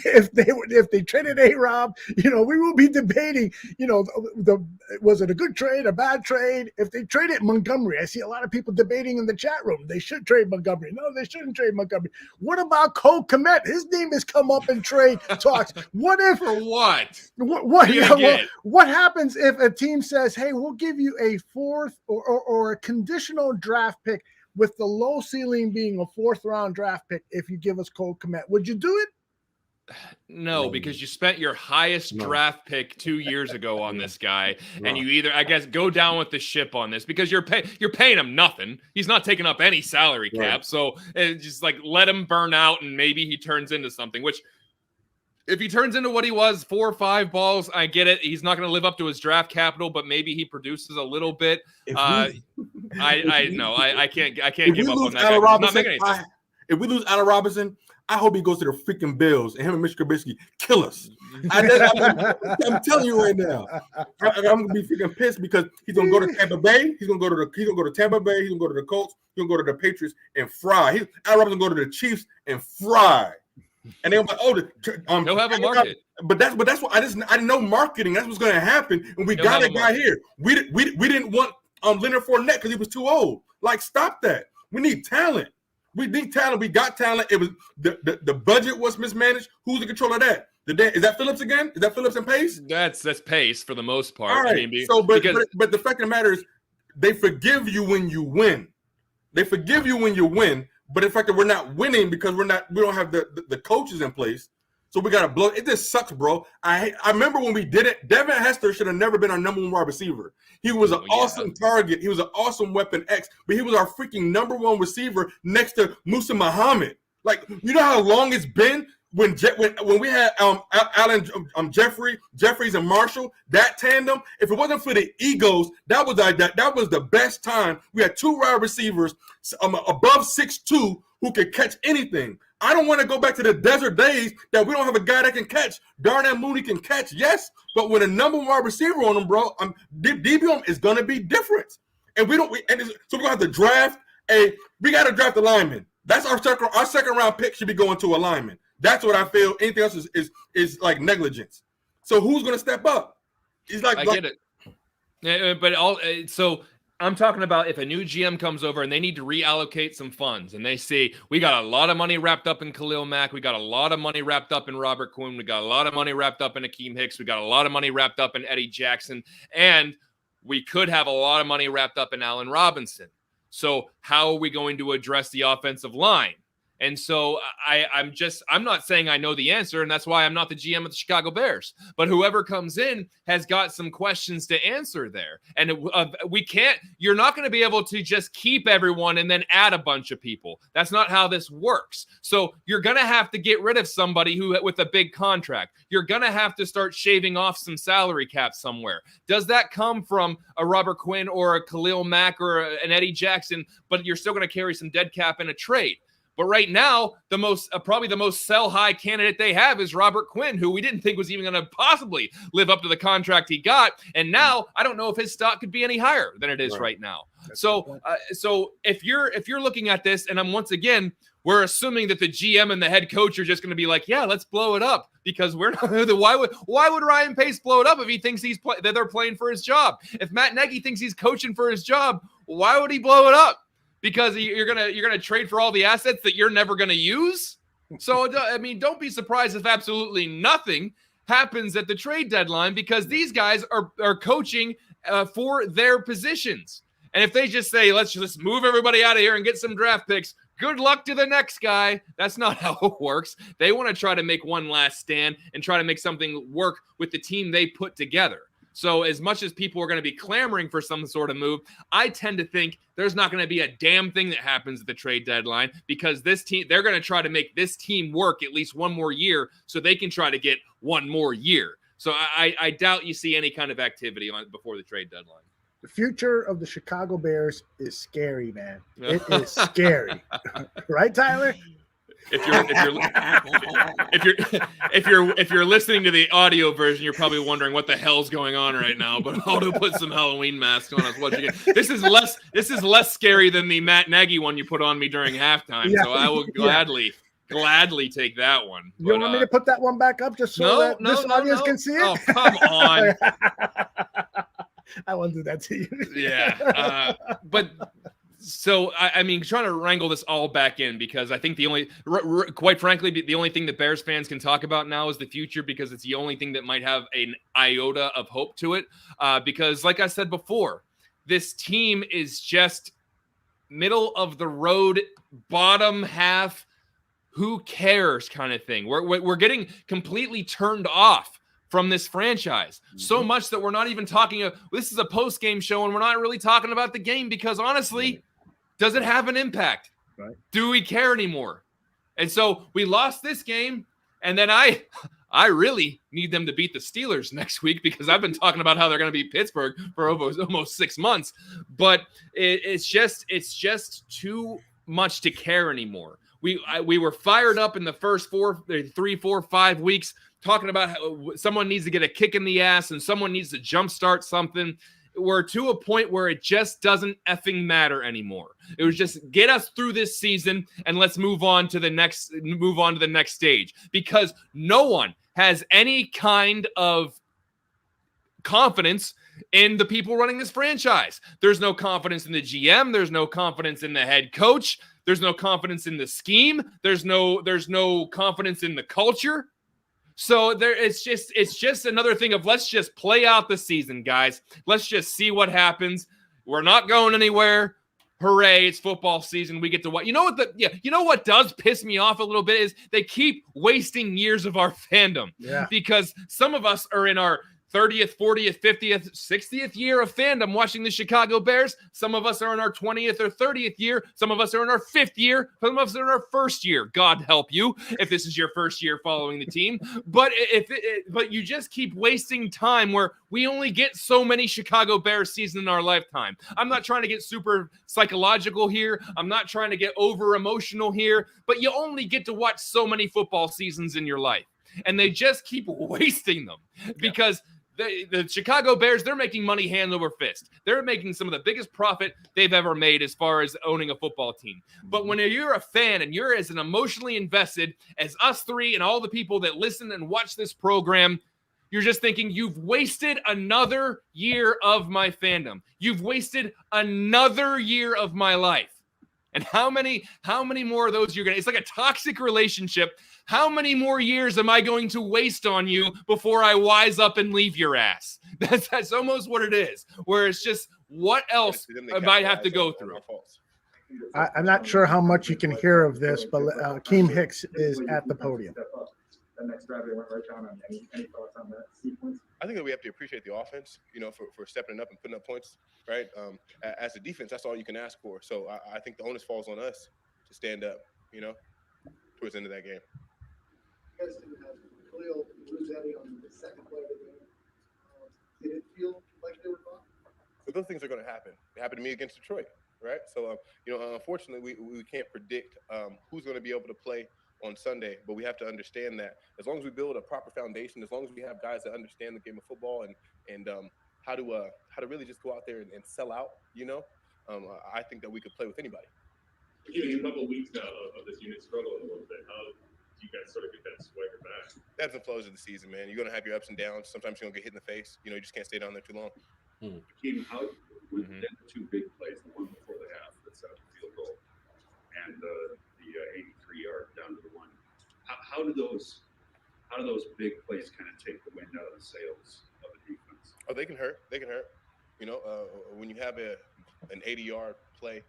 Speaker 1: they traded A-Rob, we will be debating, was it a good trade, a bad trade? If they traded Montgomery, I see a lot of people debating in the chat room. They should trade Montgomery. No, they shouldn't trade Montgomery. What about Cole Kmet? His name has come up in trade talks. What if?
Speaker 2: For what?
Speaker 1: What happens if a team says, "Hey, we'll give you a 4th or a conditional draft pick with the low ceiling being a 4th round draft pick if you give us Cole Kmet"? Would you do it?
Speaker 2: No, because you spent your highest draft pick 2 years ago on this guy, and you either, I guess, go down with the ship on this because you're paying him nothing. He's not taking up any salary cap, so just like let him burn out, and maybe he turns into something. Which If he turns into what he was, 4 or 5 balls, I get it. He's not going to live up to his draft capital, but maybe he produces a little bit. I can't give up on that guy. He's not making anything.
Speaker 3: If we lose Allen Robinson, I hope he goes to the freaking Bills and him and Mitch Trubisky kill us. I'm telling you right now, I'm gonna be freaking pissed because he's gonna go to Tampa Bay. He's gonna go to Tampa Bay. He's gonna go to the Colts. He's gonna go to the Patriots and fry. Allen Robinson go to the Chiefs and fry. And they're like,
Speaker 2: he'll have a market.
Speaker 3: But that's what I know marketing. That's what's gonna happen. And we got a guy here. We didn't want Leonard Fournette because he was too old. Like, stop that. We need talent. We need talent. We got talent. It was the budget was mismanaged. Who's in control of that? Is that Phillips again? Is that Phillips and Pace?
Speaker 2: That's Pace for the most part.
Speaker 3: All right. But the fact of the matter is, they forgive you when you win. They forgive you when you win. But the fact that we're not winning because we don't have the coaches in place. So we got to blow. It just sucks, bro. I remember when we did it. Devin Hester should have never been our number 1 wide receiver. He was an awesome target. He was an awesome weapon X. But he was our freaking number 1 receiver next to Musa Muhammad. Like, you know how long it's been when we had Allen Jeffries and Marshall, that tandem. If it wasn't for the egos, that was the best time. We had 2 wide receivers above 6'2" who could catch anything. I don't want to go back to the desert days that we don't have a guy that can catch. Darnell Mooney can catch, yes, but with a number 1 wide receiver on him, bro, DBM is going to be different. And so we're going to have to draft we got to draft a lineman. That's our second round pick should be going to a lineman. That's what I feel. Anything else is like negligence. So who's going to step up?
Speaker 2: I get it. Yeah, but so I'm talking about if a new GM comes over and they need to reallocate some funds and they say, we got a lot of money wrapped up in Khalil Mack. We got a lot of money wrapped up in Robert Quinn. We got a lot of money wrapped up in Akeem Hicks. We got a lot of money wrapped up in Eddie Jackson. And we could have a lot of money wrapped up in Allen Robinson. So how are we going to address the offensive line? And so I'm not saying I know the answer, and that's why I'm not the GM of the Chicago Bears. But whoever comes in has got some questions to answer there. And you're not going to be able to just keep everyone and then add a bunch of people. That's not how this works. So you're going to have to get rid of somebody with a big contract. You're going to have to start shaving off some salary cap somewhere. Does that come from a Robert Quinn or a Khalil Mack or an Eddie Jackson, but you're still going to carry some dead cap in a trade? But right now, probably the most sell-high candidate they have is Robert Quinn, who we didn't think was even going to possibly live up to the contract he got. And now I don't know if his stock could be any higher than it is right now. So if you're looking at this, and once again, we're assuming that the GM and the head coach are just going to be like, yeah, let's blow it up because we're not. Why would Ryan Pace blow it up if he thinks that they're playing for his job? If Matt Nagy thinks he's coaching for his job, why would he blow it up? Because you're gonna trade for all the assets that you're never gonna use. So I mean, don't be surprised if absolutely nothing happens at the trade deadline because these guys are coaching for their positions. And if they just say let's just move everybody out of here and get some draft picks, good luck to the next guy. That's not how it works. They want to try to make one last stand and try to make something work with the team they put together. So as much as people are going to be clamoring for some sort of move, I tend to think there's not going to be a damn thing that happens at the trade deadline because this team, they're going to try to make this team work at least one more year so they can try to get one more year. So I doubt you see any kind of activity before the trade dedeadline.
Speaker 1: The future of the Chicago Bears is scary, man. It is scary. Right, Tyler?
Speaker 2: If you're listening to the audio version, you're probably wondering what the hell's going on right now. But Aldo put some Halloween masks on us. What you get? This is less scary than the Matt Nagy one you put on me during halftime. Yeah. So I will gladly take that one.
Speaker 1: You want me to put that one back up just so this audience can see it?
Speaker 2: Oh, come on.
Speaker 1: I won't do that to you.
Speaker 2: Yeah. But so, I mean, trying to wrangle this all back in because I think quite frankly, the only thing that Bears fans can talk about now is the future because it's the only thing that might have an iota of hope to it. Because like I said before, this team is just middle of the road, bottom half, who cares kind of thing. We're getting completely turned off from this franchise so much that we're not even talking. This is a post-game show and we're not really talking about the game because honestly, does it have an impact? Right. Do we care anymore? And so we lost this game. And then I I really need them to beat the Steelers next week because I've been talking about how they're going to beat Pittsburgh for almost 6 months. But it's just too much to care anymore. We were fired up in the first 3, 4, 5 weeks talking about how someone needs to get a kick in the ass and someone needs to jumpstart something. We're to a point where it just doesn't effing matter anymore. It was just get us through this season and let's move on to the next stage, because no one has any kind of confidence in the people running this franchise. There's no confidence in the GM. There's no confidence in the head coach. There's no confidence in the scheme. There's no confidence in the culture. So it's just another thing of let's just play out the season, guys. Let's just see what happens. We're not going anywhere. Hooray, it's football season. We get to what? You know what does piss me off a little bit is they keep wasting years of our fandom.
Speaker 1: Yeah.
Speaker 2: Because some of us are in our 30th, 40th, 50th, 60th year of fandom watching the Chicago Bears. Some of us are in our 20th or 30th year. Some of us are in our 5th year. Some of us are in our 1st year. God help you if this is your 1st year following the team. But but you just keep wasting time where we only get so many Chicago Bears seasons in our lifetime. I'm not trying to get super psychological here. I'm not trying to get over emotional here, but you only get to watch so many football seasons in your life. And they just keep wasting them because the Chicago Bears, they're making money hand over fist. They're making some of the biggest profit they've ever made as far as owning a football team. But when you're a fan and you're as emotionally invested as us three and all the people that listen and watch this program, you're just thinking, you've wasted another year of my fandom. You've wasted another year of my life. And how many more of those you're going to – it's like a toxic relationship. How many more years am I going to waste on you before I wise up and leave your ass? That's almost what it is, where it's just what else am I have to go through?
Speaker 1: I'm not sure how much you can hear of this, but Akeem Hicks is at the podium.
Speaker 8: That next drive they went right down on. Any thoughts on that sequence?
Speaker 9: I think that we have to appreciate the offense, for stepping up and putting up points, right? As a defense, that's all you can ask for. So I think the onus falls on us to stand up, towards the end of that game.
Speaker 10: You guys didn't have Khalil lose Eddie on the second play of the game. Did it feel like they were gone?
Speaker 9: But those things are going to happen. It happened to me against Detroit, right? So, unfortunately, we can't predict who's going to be able to play on Sunday, but we have to understand that as long as we build a proper foundation, as long as we have guys that understand the game of football and how to really just go out there and sell out, I think that we could play with anybody.
Speaker 5: Getting a couple of weeks now of this unit struggling a little bit, how do you guys sort of get that swagger back?
Speaker 9: Ebbs and flows of the season, man. You're going to have your ups and downs. Sometimes you're going to get hit in the face. You just can't stay down there too long.
Speaker 8: Akeem, how with the two big plays, the one before the half, the 7th field goal, and the 83-yard down to the 1. How do those big plays kind of take the wind out of the sails of the defense?
Speaker 9: Oh, they can hurt. They can hurt. When you have an 80-yard play,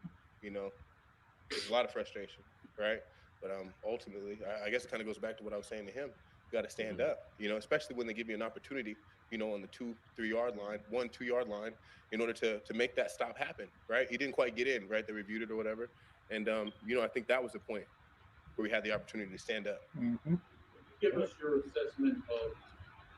Speaker 9: there's a lot of frustration, right? But ultimately, I guess it kind of goes back to what I was saying to him. You got to stand up, especially when they give you an opportunity, on the 2-3-yard line, 1-2-yard line, in order to make that stop happen, right? He didn't quite get in, right? They reviewed it or whatever. And, I think that was the point where we had the opportunity to stand up.
Speaker 7: Mm-hmm. Give us your assessment of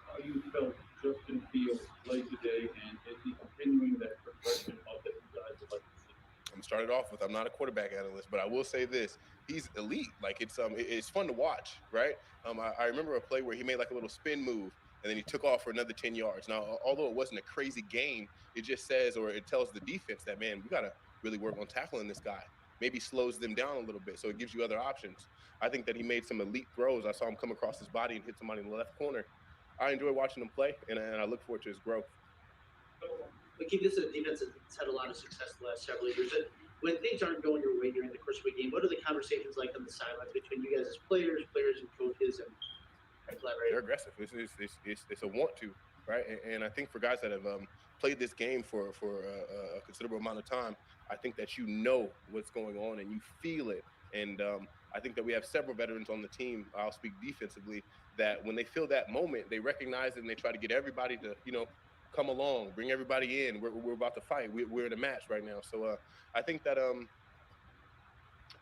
Speaker 7: how you felt Justin Fields played today, and is he continuing that progression of that you guys would like to see?
Speaker 9: I'm going to start it off with, I'm not a quarterback analyst, but I will say this. He's elite. Like, it's fun to watch, right? I remember a play where he made like a little spin move, and then he took off for another 10 yards. Now, although it wasn't a crazy game, it just says, or it tells the defense that, man, we got to really work on tackling this guy. Maybe slows them down a little bit, so it gives you other options. I think that he made some elite throws. I saw him come across his body and hit somebody in the left corner. I enjoy watching him play, and I look forward to his growth.
Speaker 11: Akeem, this is a defense that's had a lot of success the last several years. When things aren't going your way during the course of a game, what are the conversations like on the sidelines between you guys as players and coaches and collaborators?
Speaker 9: They're aggressive. It's a want to, right? And I think for guys that have played this game for a considerable amount of time, I think that what's going on and you feel it. And I think that we have several veterans on the team, I'll speak defensively, that when they feel that moment, they recognize it and they try to get everybody to, come along, bring everybody in. We're about to fight. We're in a match right now. So I think that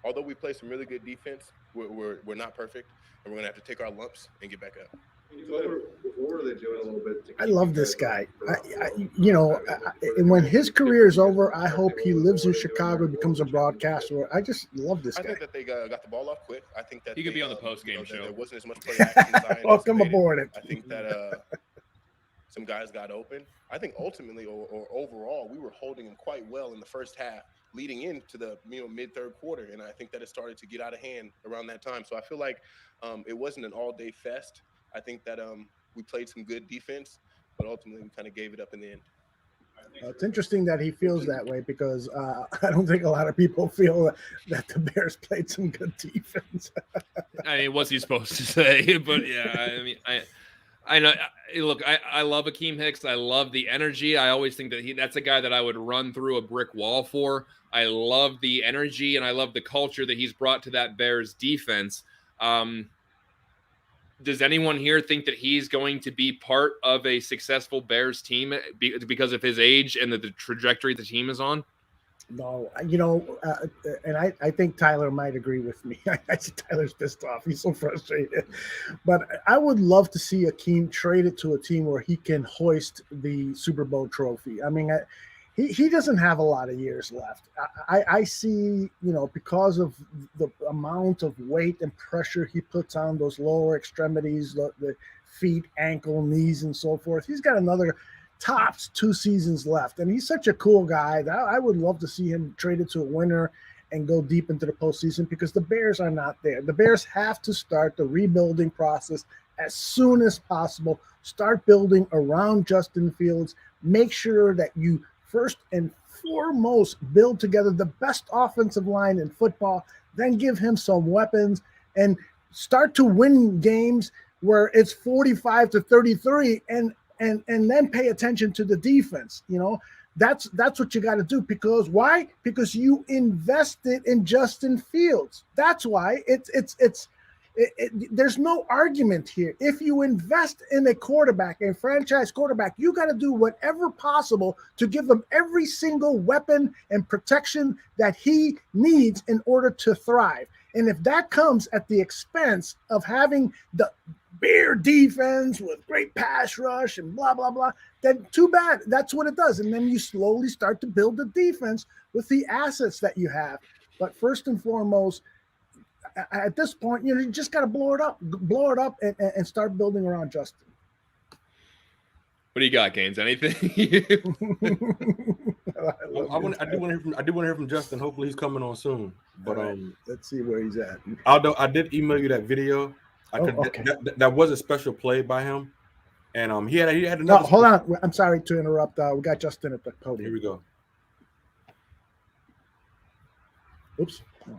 Speaker 9: although we play some really good defense, we're not perfect, and we're going to have to take our lumps and get back up.
Speaker 6: What were they doing a little bit?
Speaker 1: I love this guy. And when his career is over, I hope he lives in Chicago, becomes a broadcaster. I just love this
Speaker 9: I
Speaker 1: guy.
Speaker 9: think that they got the ball off quick. I think that
Speaker 2: He could
Speaker 9: they,
Speaker 2: be on the post-game show.
Speaker 9: There wasn't as much play action as I
Speaker 1: Welcome
Speaker 9: anticipated.
Speaker 1: aboard.
Speaker 9: I think that some guys got open. I think ultimately or overall, we were holding him quite well in the first half, leading into the mid third quarter, and I think that it started to get out of hand around that time. So I feel like it wasn't an all day fest. I think that we played some good defense, but ultimately we kind of gave it up in the end.
Speaker 1: It's interesting that he feels that way because I don't think a lot of people feel that the Bears played some good defense.
Speaker 2: I mean, what's he supposed to say? But yeah, I mean, I know. Look, I love Akeem Hicks. I love the energy. I always think that that's a guy that I would run through a brick wall for. I love the energy and I love the culture that he's brought to that Bears defense. Does anyone here think that he's going to be part of a successful Bears team because of his age and the trajectory the team is on?
Speaker 1: No, and I think Tyler might agree with me. I see Tyler's pissed off. He's so frustrated. But I would love to see Akeem traded to a team where he can hoist the Super Bowl trophy. I mean, he doesn't have a lot of years left. I see, because of the amount of weight and pressure he puts on those lower extremities, the feet, ankle, knees, and so forth. He's got another tops 2 seasons left, and he's such a cool guy that I would love to see him traded to a winner and go deep into the postseason because the Bears are not there. The Bears have to start the rebuilding process as soon as possible. Start building around Justin Fields. Make sure that you first and foremost build together the best offensive line in football, then give him some weapons and start to win games where it's 45-33 and then pay attention to the defense. That's what you got to do. Because why? Because you invested in Justin Fields. That's why there's no argument here. If you invest in a quarterback, a franchise quarterback, you got to do whatever possible to give him every single weapon and protection that he needs in order to thrive. And if that comes at the expense of having the Bear defense with great pass rush and blah, blah, blah, then too bad. That's what it does. And then you slowly start to build the defense with the assets that you have. But first and foremost, at this point, you just got to blow it up and start building around Justin.
Speaker 2: What do you got, Gaines? Anything?
Speaker 3: I do want to hear from Justin. Hopefully he's coming on soon. But
Speaker 1: right. Let's see where he's at.
Speaker 3: Aldo, I did email you that video.
Speaker 1: Okay.
Speaker 3: That was a special play by him, and he had another.
Speaker 1: No, hold on. I'm sorry to interrupt. We got Justin at the podium.
Speaker 3: Here we go.
Speaker 1: Oops. Oh.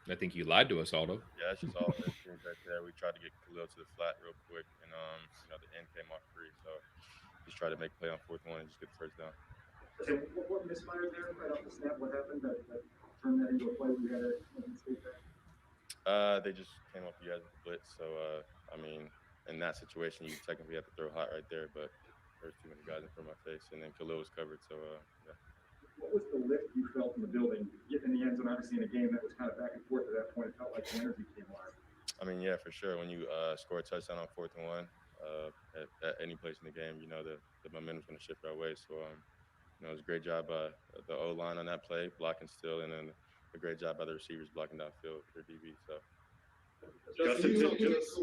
Speaker 2: I think you lied to us, Aldo.
Speaker 12: Yeah, that's just all it is right there. We tried to get Khalil to the flat real quick, and the end came off free. So just try to make a play on 4th and 1 and just get the first down.
Speaker 10: Okay, what misfired there right off the snap? What happened that turned that into a play where you had a mistake there?
Speaker 12: They just came up with you guys with the blitz. So in that situation, you technically have to throw hot right there, but there's too many guys in front of my face, and then Khalil was covered. So yeah.
Speaker 10: What was the lift you felt in the building? Getting in the end zone, obviously in a game that was kind of back and forth at that point, it felt like the energy came alive.
Speaker 12: Yeah, for sure. When you score a touchdown on 4th and 1 at any place in the game, the momentum's going to shift our way. So it was a great job by the O-line on that play, blocking still, and then a great job by the receivers blocking downfield for their DB. So.
Speaker 10: Justin, you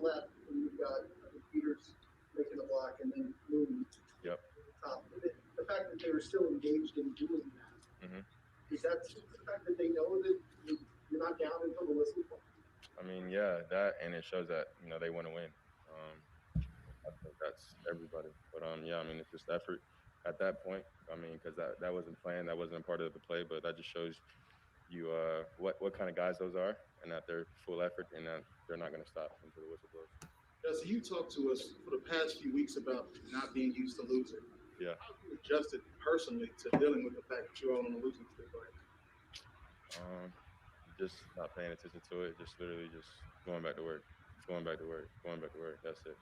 Speaker 10: left and you've got Peters making the block and then moving.
Speaker 12: Yep.
Speaker 10: The fact that they were still engaged in doing that, is that the fact that they know that you're not down until the whistle?
Speaker 12: Yeah, that, and it shows that, they want to win. I think that's everybody. But, it's just effort at that point. Because that wasn't planned, that wasn't a part of the play, but that just shows you what kind of guys those are and that they're full effort and that they're not going to stop until the whistle blows.
Speaker 13: Justin, you talked to us for the past few weeks about not being used to losing.
Speaker 12: Yeah.
Speaker 13: How have you adjusted personally to dealing with the fact that you're all on the losing streak right now?
Speaker 12: Just not paying attention to it, just literally just going back to work. That's it.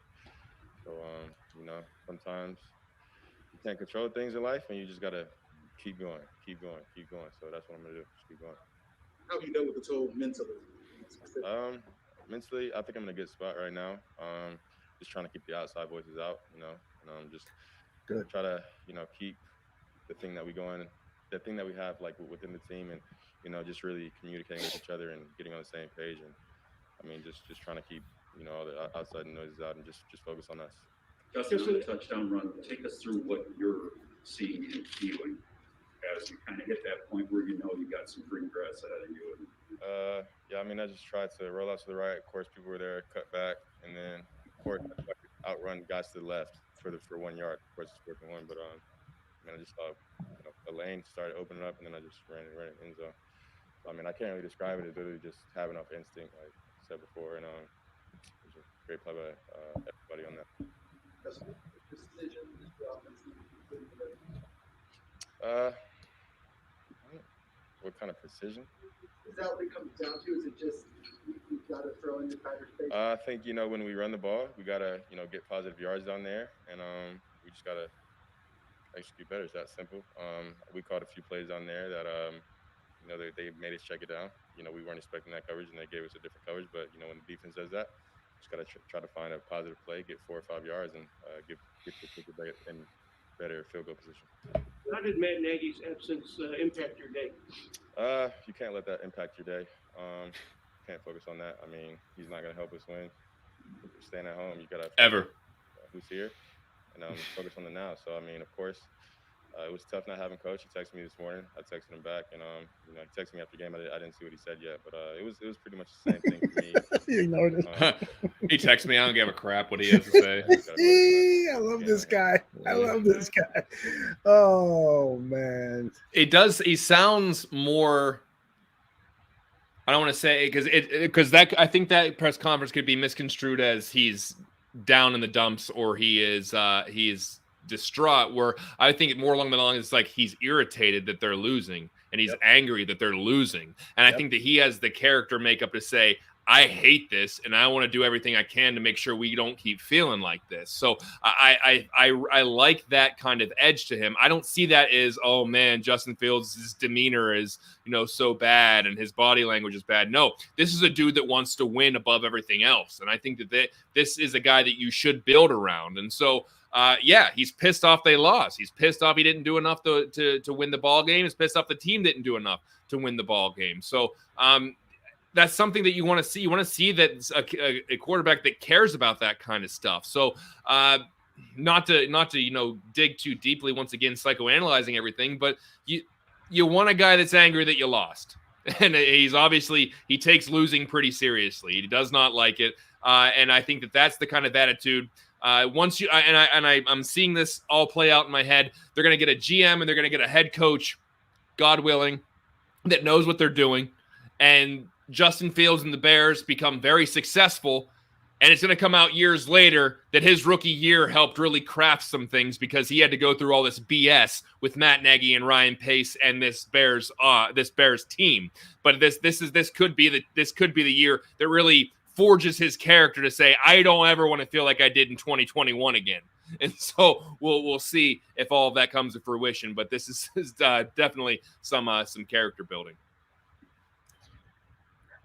Speaker 12: So, sometimes you can't control things in life and you just got to keep going. So that's what I'm gonna do. Just keep going.
Speaker 13: How have you dealt with the toll mentally?
Speaker 12: Mentally, I think I'm in a good spot right now. Just trying to keep the outside voices out, just
Speaker 1: Good.
Speaker 12: try to, keep the thing that we have like within the team, and just really communicating with each other and getting on the same page, and I mean just trying to keep all the outside noises out and just focus on us.
Speaker 8: Justin, on the touchdown run, take us through what you're seeing and feeling as you kind of hit that point where you got some green grass ahead of you.
Speaker 12: Yeah, I mean, I just tried to roll out to the right. Of course, people were there, cut back, and then of course I tried to outrun guys to the left for 1 yard. Of course, it's 4th and 1, but I just saw a lane started opening up, and then I just ran it in zone. So, I mean, I can't really describe it. It's literally just having enough instinct, like I said before, and it was a great play by everybody on that. What kind of precision?
Speaker 10: Is that what it comes down to? Is it just you've got to throw in the tighter space?
Speaker 12: I think when we run the ball, we gotta get positive yards down there, and we just gotta execute better. It's that simple. We caught a few plays down there that they made us check it down. We weren't expecting that coverage, and they gave us a different coverage. But when the defense does that, just gotta try to find a positive play, get 4 or 5 yards, and get the kicker in better field goal position.
Speaker 14: How did Matt Nagy's absence impact your day?
Speaker 12: You can't let that impact your day. Can't focus on that. I mean, he's not gonna help us win. If you're staying at home, you gotta who's here, and focus on the now. So I mean, of course, it was tough not having coach. He texted me this morning. I texted him back, and he texted me after the game. I didn't see what he said yet, but it was pretty much the same thing for me.
Speaker 1: You ignored it.
Speaker 2: He texted me. I don't give a crap what he has to say.
Speaker 1: I love this guy. Oh man,
Speaker 2: it does. He sounds more. I don't want to say because I think that press conference could be misconstrued as he's down in the dumps or he is distraught, where I think more along the lines it's like he's irritated that they're losing and he's angry that they're losing. And I think that he has the character makeup to say, I hate this and I want to do everything I can to make sure we don't keep feeling like this. So I like that kind of edge to him. I don't see that as, oh man, Justin Fields' demeanor is, so bad and his body language is bad. No, this is a dude that wants to win above everything else. And I think that this is a guy that you should build around. And so he's pissed off they lost. He's pissed off he didn't do enough to win the ball game. He's pissed off the team didn't do enough to win the ball game. So that's something that you want to see. You want to see that a quarterback that cares about that kind of stuff. So not to dig too deeply once again psychoanalyzing everything, but you want a guy that's angry that you lost. And he takes losing pretty seriously. He does not like it. And I think that's the kind of attitude. I'm seeing this all play out in my head. They're going to get a GM and they're going to get a head coach, God willing, that knows what they're doing. And Justin Fields and the Bears become very successful. And it's going to come out years later that his rookie year helped really craft some things because he had to go through all this BS with Matt Nagy and Ryan Pace and this Bears team. But this could be the year that really forges his character to say, I don't ever want to feel like I did in 2021 again. And so we'll see if all of that comes to fruition. But this is definitely some character building.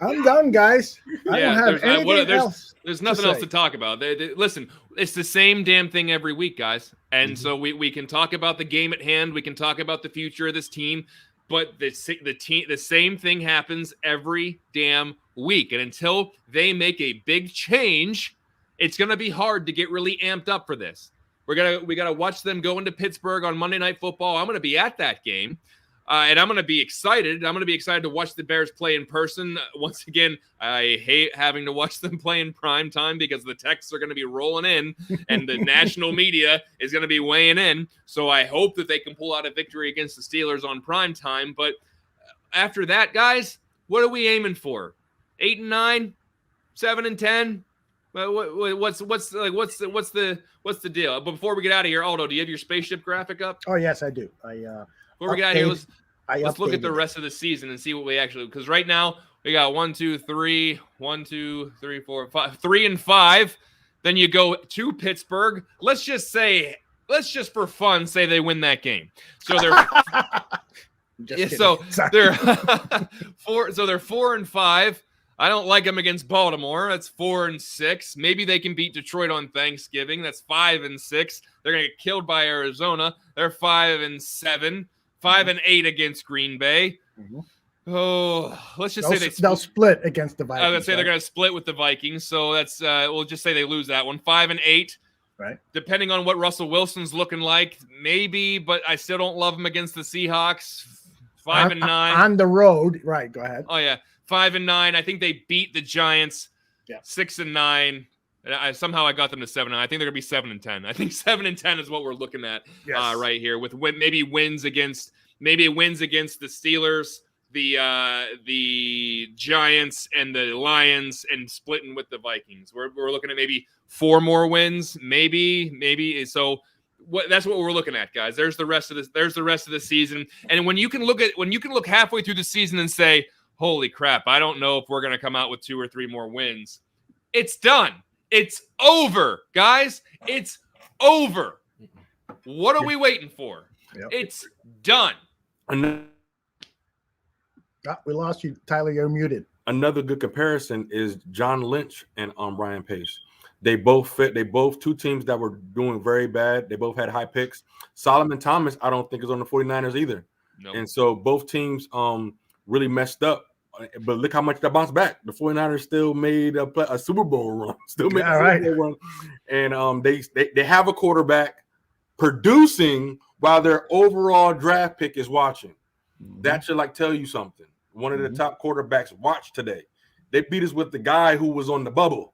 Speaker 1: I'm done, guys. I don't have anything else.
Speaker 2: There's nothing else to talk about. Listen, it's the same damn thing every week, guys. And so we can talk about the game at hand. We can talk about the future of this team. But the same thing happens every damn week. And until they make a big change, it's going to be hard to get really amped up for this. We got to watch them go into Pittsburgh on Monday Night Football. I'm going to be at that game. And I'm going to be excited. I'm going to be excited to watch the Bears play in person. Once again, I hate having to watch them play in prime time because the texts are going to be rolling in and the national media is going to be weighing in. So I hope that they can pull out a victory against the Steelers on prime time. But after that, guys, what are we aiming for? 8-9, 7-10? What's the deal? But before we get out of here, Aldo, do you have your spaceship graphic up?
Speaker 1: Oh yes, I do.
Speaker 2: Before we get out of here, let's look at the rest of the season and see what we actually, because right now we got 1, 2, 3, 4, 5, 3 and 5. Then you go to Pittsburgh. Let's just for fun say they win that game. So they're
Speaker 1: Just
Speaker 2: Yeah,
Speaker 1: kidding.
Speaker 2: so
Speaker 1: Sorry.
Speaker 2: they're 4-5. I don't like them against Baltimore. That's 4-6. Maybe they can beat Detroit on Thanksgiving. That's 5-6. They're gonna get killed by Arizona. They're 5-7. 5-8 against Green Bay.
Speaker 1: Mm-hmm.
Speaker 2: Oh, let's just say
Speaker 1: they'll split against the Vikings.
Speaker 2: I was gonna say
Speaker 1: right?
Speaker 2: they're gonna split with the Vikings. So that's we'll just say they lose that one. 5-8.
Speaker 1: Right.
Speaker 2: Depending on what Russell Wilson's looking like, maybe, but I still don't love him against the Seahawks. 5-9
Speaker 1: on the road. Right. Go ahead.
Speaker 2: Oh yeah, 5-9. I think they beat the Giants.
Speaker 1: Yeah.
Speaker 2: 6-9. Somehow I got them to 7-9. I think they're gonna be 7-10. I think 7-10 is what we're looking at right here, with maybe wins against the Steelers, the Giants, and the Lions, and splitting with the Vikings. We're looking at maybe 4 more wins, maybe. So that's what we're looking at, guys. There's the rest of the season. And when you can look halfway through the season and say, holy crap, I don't know if we're going to come out with 2 or 3 more wins. It's done. It's over, guys. It's over. What are we waiting for?
Speaker 1: Yep.
Speaker 2: It's done.
Speaker 1: We lost you, Tyler. You're muted.
Speaker 3: Another good comparison is John Lynch and Ryan Pace. They both fit. They both two teams that were doing very bad. They both had high picks. Solomon Thomas, I don't think, is on the 49ers either.
Speaker 2: Nope.
Speaker 3: And so both teams really messed up. But look how much that bounced back. The 49ers still made a Super Bowl run. Still made a Super Bowl run. And they have a quarterback producing while their overall draft pick is watching. That should tell you something. One of the top quarterbacks watched today. They beat us with the guy who was on the bubble.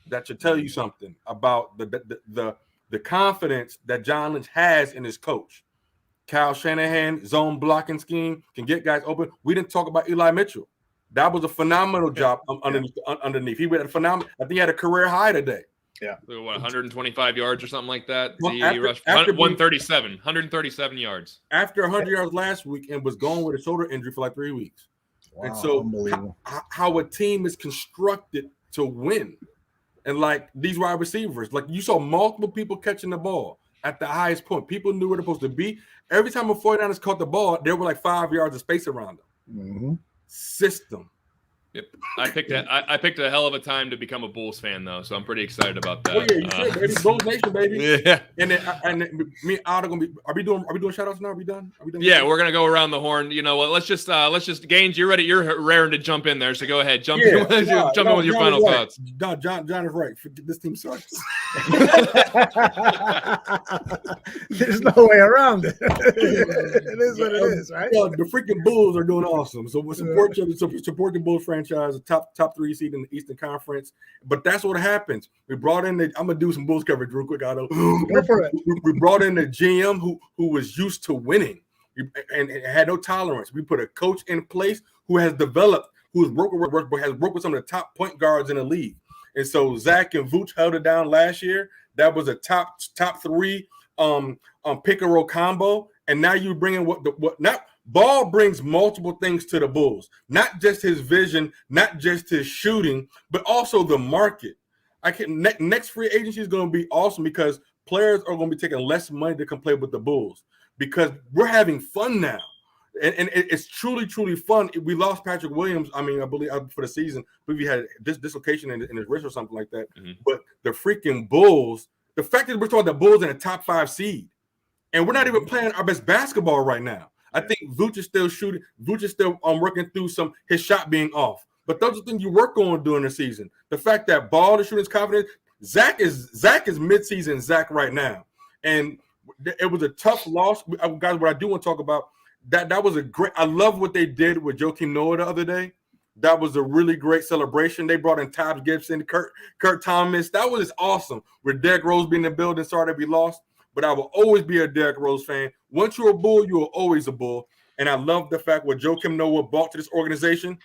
Speaker 3: That should tell you something about the confidence that John Lynch has in his coach. Kyle Shanahan, zone blocking scheme, can get guys open. We didn't talk about Eli Mitchell. That was a phenomenal job underneath. He had a phenomenal. I think he had a career high today.
Speaker 1: Yeah.
Speaker 2: 125 yards or something like that.
Speaker 3: Well,
Speaker 2: He rushed 137 yards.
Speaker 3: After 100 yards last week and was gone with a shoulder injury for 3 weeks.
Speaker 1: Wow,
Speaker 3: and so
Speaker 1: unbelievable.
Speaker 3: how a team is constructed to win. And these wide receivers, you saw multiple people catching the ball at the highest point. People knew where they're supposed to be. Every time a 49ers caught the ball, there were 5 yards of space around them.
Speaker 1: Mm-hmm.
Speaker 3: System.
Speaker 2: Yep. I picked a hell of a time to become a Bulls fan, though, so I'm pretty excited about that.
Speaker 3: Oh yeah, you should, baby. Bulls Nation, baby.
Speaker 2: Yeah.
Speaker 3: And me and Otto gonna be. Are we doing shout outs now? Are we done?
Speaker 2: Yeah, we're gonna go around the horn. You know what? Let's just Gaines, you're ready. You're raring to jump in there, so go ahead. Jump in with your final thoughts.
Speaker 3: John is right. This team sucks.
Speaker 1: There's no way around it. It is what it is, right?
Speaker 3: Yeah, the freaking Bulls are doing awesome. So we support the Bulls franchise, the top 3 seed in the Eastern Conference. But that's what happens. We brought in I'm gonna do some Bulls coverage real quick, Otto.
Speaker 1: Go for it.
Speaker 3: We brought in the GM who was used to winning and had no tolerance. We put a coach in place who has developed, who has worked with some of the top point guards in the league. And so Zach and Vooch held it down last year. That was a top 3 pick and roll combo. And now you bring in Ball brings multiple things to the Bulls, not just his vision, not just his shooting, but also the market. Next free agency is going to be awesome because players are going to be taking less money to come play with the Bulls because we're having fun now. And it's truly, truly fun. We lost Patrick Williams. I believe for the season, we had this dislocation in his wrist or something like that. Mm-hmm. But the freaking Bulls, the fact that we're talking about the Bulls in a top 5 seed, and we're not even playing our best basketball right now. I think Vooch is still shooting. Vooch is still working through his shot being off. But those are things you work on during the season. The fact that Ball is shooting his confidence. Zach is midseason Zach right now. And it was a tough loss. Guys, what I do want to talk about, that was a great – I love what they did with Joakim Noah the other day. That was a really great celebration. They brought in Taj Gibson, Kurt Thomas. That was awesome. With Derrick Rose being in the building, sorry that we lost. But I will always be a Derrick Rose fan. Once you're a Bull, you are always a Bull. And I love the fact what Joakim Noah brought to this organization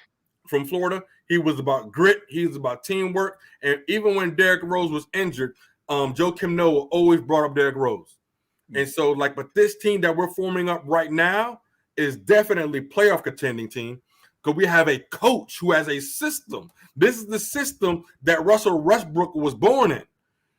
Speaker 3: from Florida. He was about grit. He was about teamwork. And even when Derrick Rose was injured, Joakim Noah always brought up Derrick Rose. And so, but this team that we're forming up right now is definitely playoff contending team because we have a coach who has a system. This is the system that Russell Westbrook was born in.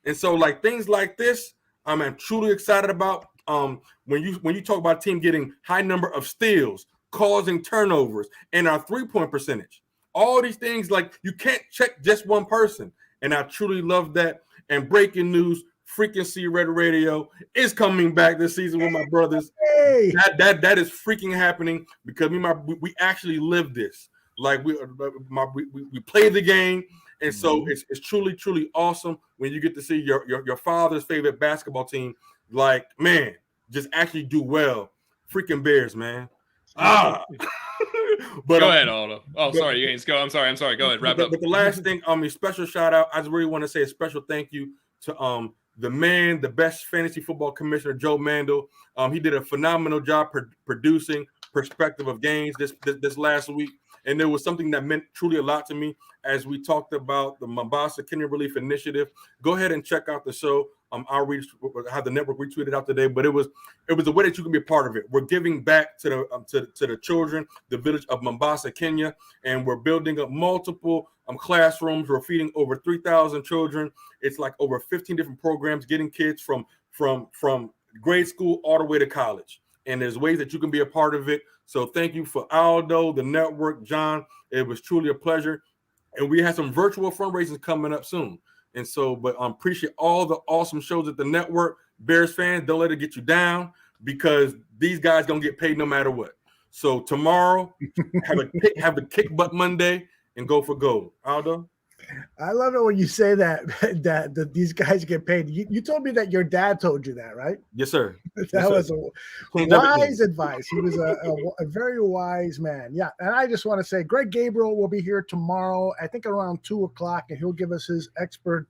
Speaker 3: And so, things like this, I'm truly excited about. When you talk about a team getting high number of steals, causing turnovers, and our three-point percentage. All these things, like, you can't check just one person. And I truly love that. And breaking news, freaking C-Red Radio is coming back this season with my brothers.
Speaker 1: Hey.
Speaker 3: That is freaking happening because we actually live this. Like, we play the game. And so it's truly awesome when you get to see your father's favorite basketball team, like, man, just actually do well. Freaking Bears, man. But
Speaker 2: go ahead, Aldo. Oh, sorry, you ain't go. I'm sorry. Go ahead, wrap up.
Speaker 3: But the last thing, a special shout out. I just really want to say a special thank you to the man, the best fantasy football commissioner, Joe Mandel. He did a phenomenal job producing perspective of games this last week. And there was something that meant truly a lot to me as we talked about the Mombasa Kenya Relief Initiative. Go ahead and check out the show. I'll have the network retweeted out today, but it was a way that you can be a part of it. We're giving back to the children, the village of Mombasa, Kenya, and we're building up multiple classrooms. We're feeding over 3,000 children. It's like over 15 different programs, getting kids from grade school all the way to college. And there's ways that you can be a part of it. So thank you for Aldo, the network, John. It was truly a pleasure. And we have some virtual fundraisers coming up soon. And so, but I appreciate all the awesome shows at the network. Bears fans, don't let it get you down because these guys going to get paid no matter what. So tomorrow, have a kick butt Monday and go for gold. Aldo?
Speaker 1: I love it when you say that these guys get paid. You told me that your dad told you that, right?
Speaker 3: Yes, sir.
Speaker 1: That was wise advice. He was a very wise man. Yeah, and I just want to say Greg Gabriel will be here tomorrow, I think around 2:00, and he'll give us his expert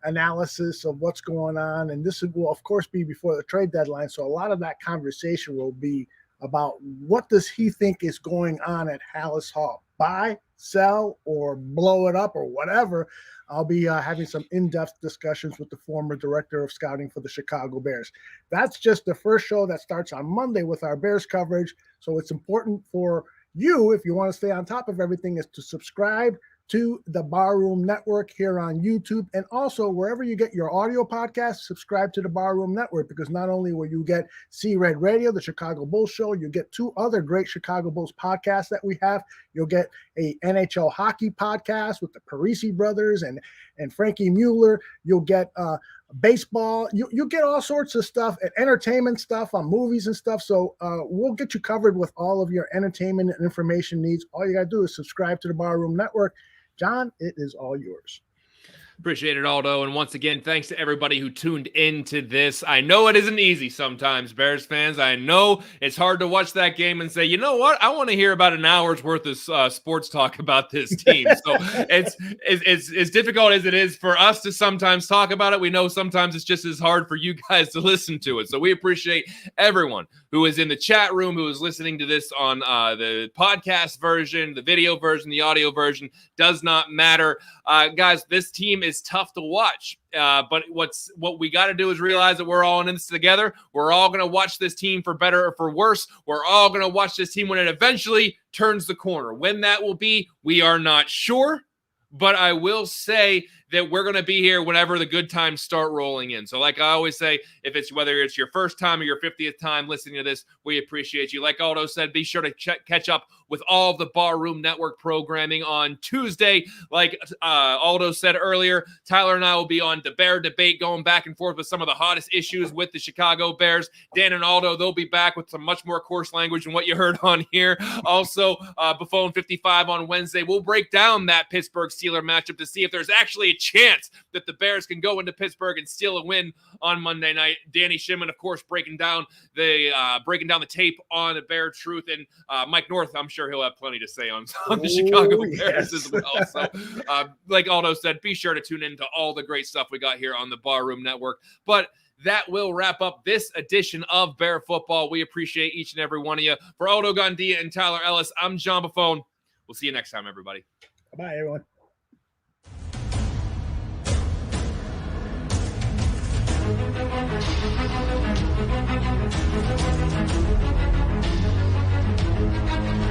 Speaker 1: analysis of what's going on. And this will, of course, be before the trade deadline. So a lot of that conversation will be about what does he think is going on at Hallis Hall. Buy, sell, or blow it up or whatever. I'll be having some in-depth discussions with the former director of scouting for the Chicago Bears. That's just the first show that starts on Monday with our Bears coverage. So it's important for you, if you want to stay on top of everything, is to subscribe to the Barroom Network here on YouTube, and also wherever you get your audio podcasts, subscribe to the Barroom Network, because not only will you get C-Red Radio, the Chicago Bulls show, you get 2 other great Chicago Bulls podcasts that we have. You'll get a NHL hockey podcast with the Parisi brothers and Frankie Mueller. You'll get baseball. You'll get all sorts of stuff and entertainment stuff on movies and stuff. So we'll get you covered with all of your entertainment and information needs. All you got to do is subscribe to the Barroom Network. John, it is all yours.
Speaker 2: Appreciate it, Aldo. And once again, thanks to everybody who tuned into this. I know it isn't easy sometimes, Bears fans. I know it's hard to watch that game and say, you know what? I want to hear about an hour's worth of sports talk about this team. So it's as difficult as it is for us to sometimes talk about it. We know sometimes it's just as hard for you guys to listen to it. So we appreciate everyone who is in the chat room, who is listening to this on the podcast version, the video version, the audio version. Does not matter. Guys, this team is tough to watch. But what we got to do is realize that we're all in this together. We're all going to watch this team for better or for worse. We're all going to watch this team when it eventually turns the corner. When that will be, we are not sure. But I will say that we're going to be here whenever the good times start rolling in. So like I always say, whether it's your first time or your 50th time listening to this, we appreciate you. Like Aldo said, be sure to catch up with all of the Barroom Network programming on Tuesday. Like Aldo said earlier, Tyler and I will be on the Bear Debate, going back and forth with some of the hottest issues with the Chicago Bears. Dan and Aldo, they'll be back with some much more coarse language than what you heard on here. Also, Buffon 55 on Wednesday, we'll break down that Pittsburgh Steelers matchup to see if there's actually a chance that the Bears can go into Pittsburgh and steal a win on Monday night. Danny Shimon, of course, breaking down the tape on the Bear Truth, and Mike North, I'm sure he'll have plenty to say on the Chicago Bears as well. So, like Aldo said, be sure to tune in to all the great stuff we got here on the Barroom Network. But that will wrap up this edition of Bear Football. We appreciate each and every one of you. For Aldo Gandia and Tyler Ellis, I'm John Buffon. We'll see you next time, everybody.
Speaker 1: Bye, everyone.
Speaker 15: Thank you.